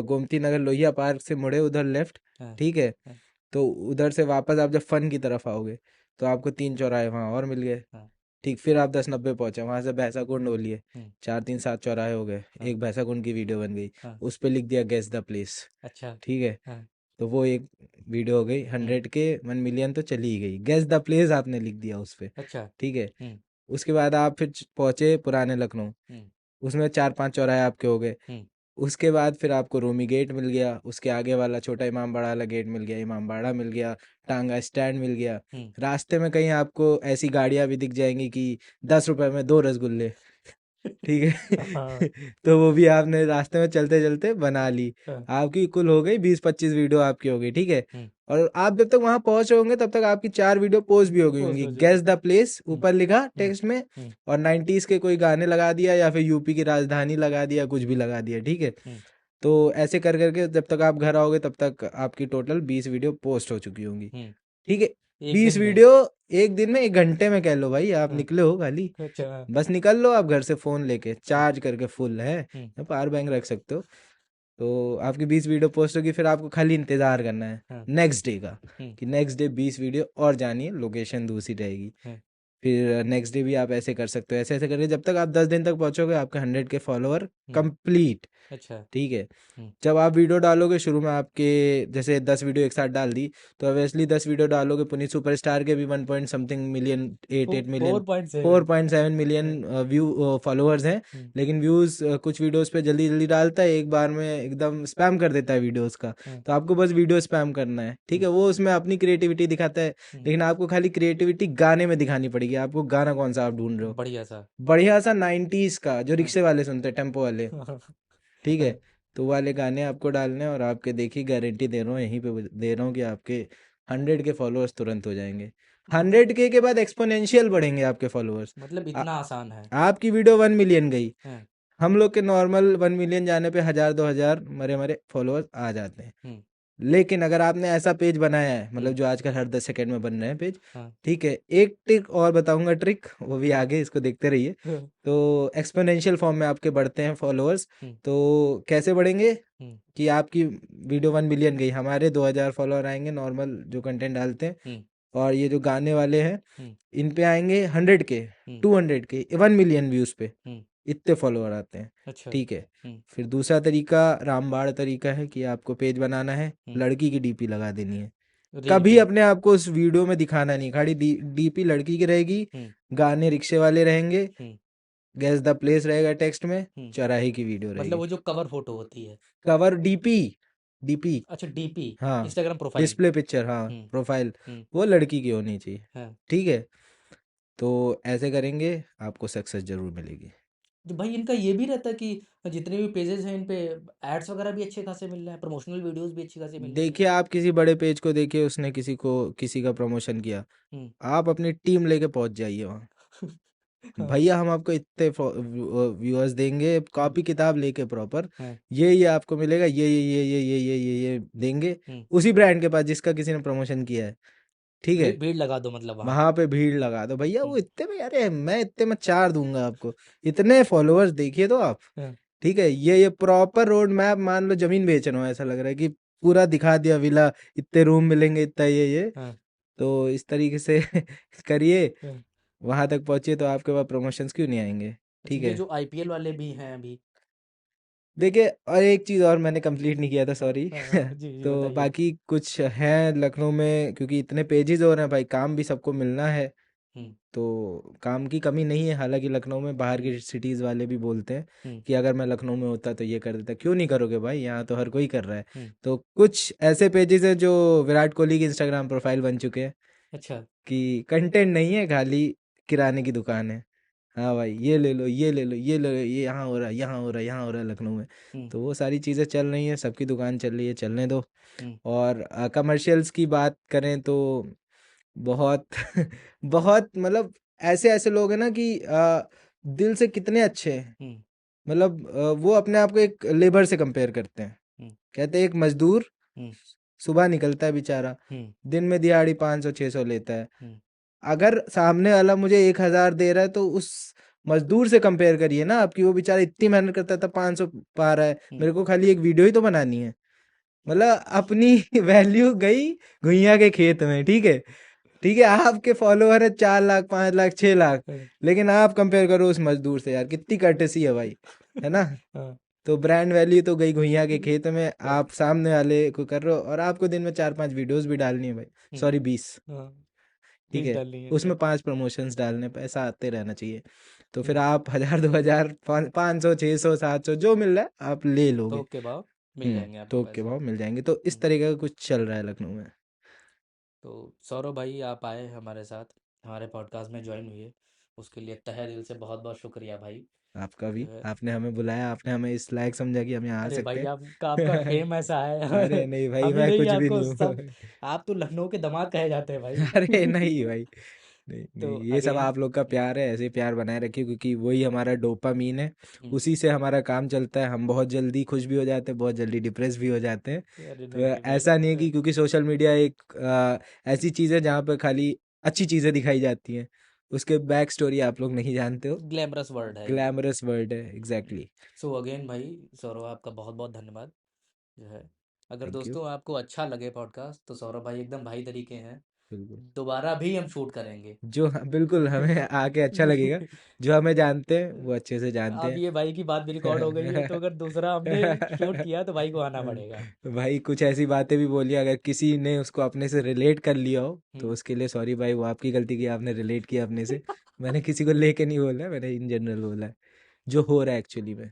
गोमती नगर लोहिया पार्क से मुड़े उधर लेफ्ट, हाँ। ठीक है। हाँ। तो उधर से वापस आप जब फन की तरफ आओगे, तो आपको 3 चौराहे वहाँ और मिल गए, हाँ। ठीक। फिर आप 10-90 पहुंचे, वहां से भैंसा कुंड हो लिए, हम्म। 4-3-7 चौराहे हो गए, हाँ। एक भैंसा कुंड की वीडियो बन गई। हाँ। उस पे लिख दिया गेस द प्लेस, अच्छा। ठीक है। हाँ। तो वो एक वीडियो हो गई, हम्म। 100 के 1 मिलियन तो चली ही गई, गेस द प्लेस आपने लिख दिया उस पे, अच्छा। ठीक है। हम्म। उसके बाद आप फिर पहुंचे पुराने लखनऊ, हम्म। उसमें 4-5 चौराहे आपके हो गए। हम्म। उसके बाद फिर आपको रूमी गेट मिल गया, उसके आगे वाला छोटा इमाम बाड़ा वाला गेट मिल गया, इमाम बाड़ा मिल गया, टांगा स्टैंड मिल गया। हम्म। रास्ते में कहीं आपको ऐसी गाड़ियां भी दिख जाएंगी कि 10 रुपए में 2 रसगुल्ले, ठीक है। हाँ। तो वो भी आपने रास्ते में चलते चलते बना ली। हाँ। आपकी कुल हो गई 20-25 वीडियो आपकी हो गई, ठीक है। हम्म। और आप जब तक वहां पहुंचे होंगे तब तक आपकी 4 वीडियो पोस्ट भी हो गई पोस्ट होंगी। हो गैस चुकी। द प्लेस हम्म। ऊपर लिखा हम्म। टेक्स्ट में, हम्म। और 90s के कोई गाने लगा दिया, या फिर यूपी की राजधानी लगा दिया, कुछ भी लगा दिया, ठीक है। हम्म। तो ऐसे कर करके जब तक आप घर आओगे तब तक आपकी टोटल 20 वीडियो पोस्ट हो चुकी होंगी, हम्म। ठीक है। एक दिन बीस में? वीडियो एक दिन में, 1 घंटे में कह लो भाई, आप हाँ। निकले हो खाली, अच्छा, हाँ। बस निकल लो आप घर से फ़ोन लेके, हम्म। चार्ज करके फुल है, हम्म। या पावर बैंक रख सकते हो। तो आपकी 20 वीडियो पोस्ट होगी, फिर आपको खाली इंतज़ार करना है हाँ। नेक्स्ट डे का, हम्म। कि नेक्स्ट डे 20 वीडियो और जानी है, लोकेशन दूसरी रहेगी। हाँ। फिर नेक्स्ट डे भी आप ऐसे कर सकते हो, ऐसे ऐसे करके जब तक आप 10 दिन तक पहुंचोगे, आपके 100 के फॉलोअर हम्म। कंप्लीट, अच्छा। ठीक है। हम्म। जब आप वीडियो डालोगे शुरू में आपके, जैसे 10 वीडियो एक साथ डाल दी, तो ऑब्वियसली 10 वीडियो डालोगे, पुनीत सुपरस्टार के भी 1 point something million, 8 8 million, 4.7। 4.7 million view followers हैं। हम्म। लेकिन व्यूज़ कुछ वीडियोस पे जल्दी जल्दी डालता है, एक बार में एकदम स्पैम कर देता है वीडियोस का। हाँ। तो आपको बस वीडियो स्पैम करना है, ठीक हम्म। है। वो उसमें अपनी क्रिएटिविटी दिखाता है, हम्म। लेकिन आपको खाली क्रिएटिविटी गाने में दिखानी पड़ेगी। आपको गाना कौन सा आप ढूंढ रहे हो, बढ़िया सा। बढ़िया सा 90s का, जो हाँ। रिक्शे वाले सुनते हैं, टेम्पो वाले, ठीक है। हाँ। तो वाले गाने आपको डालने हैं, और आपके देखिए गारंटी दे रहा हूँ, यहीं पे दे रहा हूँ कि आपके 100 के फॉलोअर्स तुरंत हो जाएंगे। मतलब 100 के बाद एक्सपोनेंशियल बढ़ेंगे आपके फॉलोअर्स। मतलब इतना आसान है? आपकी वीडियो 1 मिलियन गई, हाँ। हम लोग के नॉर्मल 1 मिलियन जाने पे 1000-2000 मरे मरे फॉलोअर्स आ जाते हैं। हम्म। लेकिन अगर आपने ऐसा पेज बनाया है, मतलब हम्म। जो आजकल हर 10 सेकंड में बन रहे हैं पेज, हाँ। ठीक है। एक ट्रिक और बताऊंगा, ट्रिक वो भी आगे, इसको देखते रहिए। हाँ। तो एक्सपोनेंशियल फॉर्म में आपके बढ़ते हैं फॉलोअर्स। हम्म। तो कैसे बढ़ेंगे, हम्म। कि आपकी वीडियो 1 मिलियन गई, हमारे 2000 फॉलोअर आएंगे नॉर्मल जो कंटेंट डालते हैं, हम्म। और ये जो गाने वाले हैं हम्म। इन पे आएंगे 100K, हम्म। 200K, 1 मिलियन व्यूज पे, हम्म। इतने फॉलोअर आते हैं। अच्छा। ठीक है। हम्म। फिर दूसरा तरीका रामबाड़ तरीका है कि आपको पेज बनाना है, हम्म। लड़की की डीपी लगा देनी है, रील कभी पे। अपने आप को उस वीडियो में दिखाना नहीं, खाली डीपी लड़की की रहेगी, हम्म। गाने रिक्शे वाले रहेंगे, हम्म। गैस द प्लेस रहेगा टेक्स्ट में, हम्म। चौराहे की वीडियो मतलब रहेगी। वो जो कवर फोटो होती है। कवर डीपी, डीपी, अच्छा, डीपी। हाँ, इंस्टाग्राम प्रोफाइल। डिस्प्ले पिक्चर, हाँ, हम्म। प्रोफाइल, हम्म। वो लड़की की होनी चाहिए। हाँ। ठीक है। तो ऐसे करेंगे आपको सक्सेस जरूर मिलेगी। तो भाई इनका ये भी रहता है कि जितने भी पेजेस हैं इन पे एड्स वगैरह भी अच्छे खासे मिल रहे हैं, प्रमोशनल वीडियोस भी अच्छी खासी मिल रही हैं। देखिए आप किसी बड़े पेज को देखिए, उसने किसी का प्रमोशन किया, हम्म। आप अपनी टीम लेके पहुंच जाइए वहाँ, हाँ। भैया हम आपको इतने व्यूअर्स देंगे, हम्म। कॉपी किताब लेके प्रॉपर, हाँ। ये आपको मिलेगा, ये देंगे, हम्म। उसी ब्रांड के पास जिसका किसी ने प्रमोशन किया है। ठीक है। भीड़ लगा दो मतलब वहाँ। वहां पे भीड़ लगा दो भैया, हम्म। वो इतने में, अरे मैं इतने में 4 दूंगा आपको, इतने फॉलोअर्स देखिए तो आप। हाँ। ठीक है। ये प्रॉपर रोड मैप, मान लो जमीन बेच रहा हूँ, ऐसा लग रहा है कि पूरा दिखा दिया, विला, इतने रूम मिलेंगे, इतना ये। हाँ। तो इस तरीके से करिए, हाँ। वहां तक पहुंचिए, तो आपके पास प्रमोशंस क्यों नहीं आएंगे। अच्छा, ठीक ये है। जो आईपीएल वाले भी हैं अभी। देखिए, और एक चीज़ और मैंने कंप्लीट नहीं किया था, सॉरी। हाँ हाँ, जी जी तो बताइए। बाकी कुछ है लखनऊ में, क्योंकि इतने पेजेस हो रहे हैं भाई, काम भी सबको मिलना है, हम्म। तो काम की कमी नहीं है। हालांकि लखनऊ में बाहर हम्म। की सिटीज़ वाले भी बोलते हैं हम्म। कि अगर मैं लखनऊ में होता तो ये कर देता, क्यों नहीं करोगे भाई, यहाँ तो हर कोई कर रहा है। हम्म। तो कुछ ऐसे पेजेस हैं जो विराट कोहली की इंस्टाग्राम प्रोफाइल बन चुके हैं, अच्छा। कि कंटेंट नहीं है, खाली किराने की दुकान है। हाँ भाई, ये ले लो, ये ले लो, ये ले लो, ये यहाँ हो रहा है, यहाँ हो रहा है, यहाँ हो रहा है लखनऊ में। हम्म। तो वो सारी चीज़ें चल रही हैं, सबकी दुकान चल रही है, चलने दो। हम्म। और कमर्शियल्स की बात करें तो बहुत बहुत मतलब ऐसे ऐसे लोग हैं ना कि दिल से कितने अच्छे हैं। हम्म। मतलब वो अपने आप को एक लेबर से कंपेयर करते हैं, हम्म। कहते हैं एक मजदूर हम्म। सुबह निकलता है बेचारा, हम्म। दिन में दिहाड़ी 500 600 लेता है, हम्म। अगर सामने वाला मुझे 1,000 दे रहा है तो उस मजदूर से कंपेयर करिए ना आपकी, वो बेचारा इतनी मेहनत करता था, 500 पा रहा है, हम्म। मेरे को खाली एक वीडियो ही तो बनानी है। मतलब अपनी वैल्यू गई घुइयां के खेत में। ठीक है। ठीक है, आपके फॉलोअर है 4 लाख, 5 लाख, 6 लाख, हाँ। लेकिन आप कंपेयर करो उस मजदूर से, यार कितनी कर्टेसी है भाई, है ना। हाँ। तो ब्रांड वैल्यू तो गई घुइयां के खेत में, हाँ। आप सामने वाले को कर रहे हो, और आपको दिन में 4 5 वीडियोस भी डालनी है भाई, हम्म। सॉरी 20। हाँ। ठीक 20 है। डालनी है, उसमें अच्छा। 5 प्रमोशंस डालने, पैसा आते रहना चाहिए। तो फिर हम्म। आप 1,000 2,000 500 600 700 जो मिल रहा है आप ले लोगे। थोक के भाव मिल जाएंगे आपको तो के पैसे। भाव मिल जाएंगे। तो इस हम्म। तरीके का कुछ चल रहा है लखनऊ में। तो सौरभ भाई, आप आए हमारे साथ, हमारे पॉडकास्ट में ज्वाइन हुए, उसके लिए तहे दिल से बहुत बहुत शुक्रिया भाई। आपका भी, जो है, आपने हमें बुलाया, आपने हमें इस लायक समझा कि हम यहाँ आ अरे सकते भाई आपका आपका हैं। फेम ऐसा है। अरे नहीं भाई, हम ही मैं नहीं, कुछ भी आपको नहीं हूँ। सब, आप तो लखनऊ के दामाद कहे जाते हैं अरे भाई। नहीं भाई, नहीं तो नहीं, ये सब अगेन। आप लोग का प्यार है, ऐसे ही प्यार बनाए रखिए, क्योंकि वही हमारा डोपामीन है, उसी से हमारा काम चलता है। हम बहुत जल्दी खुश भी हो जाते हैं, बहुत जल्दी डिप्रेस भी हो जाते हैं। अरे तो नहीं नहीं भाई। ऐसा नहीं है कि क्योंकि सोशल मीडिया एक ऐसी चीज़ है जहाँ पर खाली अच्छी चीज़ें दिखाई जाती हैं, उसके बैक स्टोरी आप लोग नहीं जानते हो। ग्लैमरस वर्ड है ये। ग्लैमरस वर्ड है, एग्जैक्टली। सो अगेन भाई, सौरभ आपका बहुत बहुत धन्यवाद। जो है, अगर थैंक यू। दोस्तों आपको अच्छा लगे पॉडकास्ट तो सौरभ भाई एकदम भाई तरीके हैं, बिल्कुल। दोबारा भी हम शूट करेंगे। जो बिल्कुल हमें आके अच्छा लगेगा, जो हमें जानते हैं वो अच्छे से जानते अब ये भाई की बात भी रिकॉर्ड हो गई है, तो अगर दूसरा हमने शूट हैं। किया तो भाई को आना पड़ेगा। भाई कुछ ऐसी बातें भी बोली, अगर किसी ने उसको अपने से रिलेट कर लिया हो तो हम्म। उसके लिए सॉरी भाई, वो आपकी गलती की, आपने रिलेट किया अपने से। मैंने किसी को लेके नहीं बोला है, मैंने इन जनरल बोला है जो हो रहा है एक्चुअली में।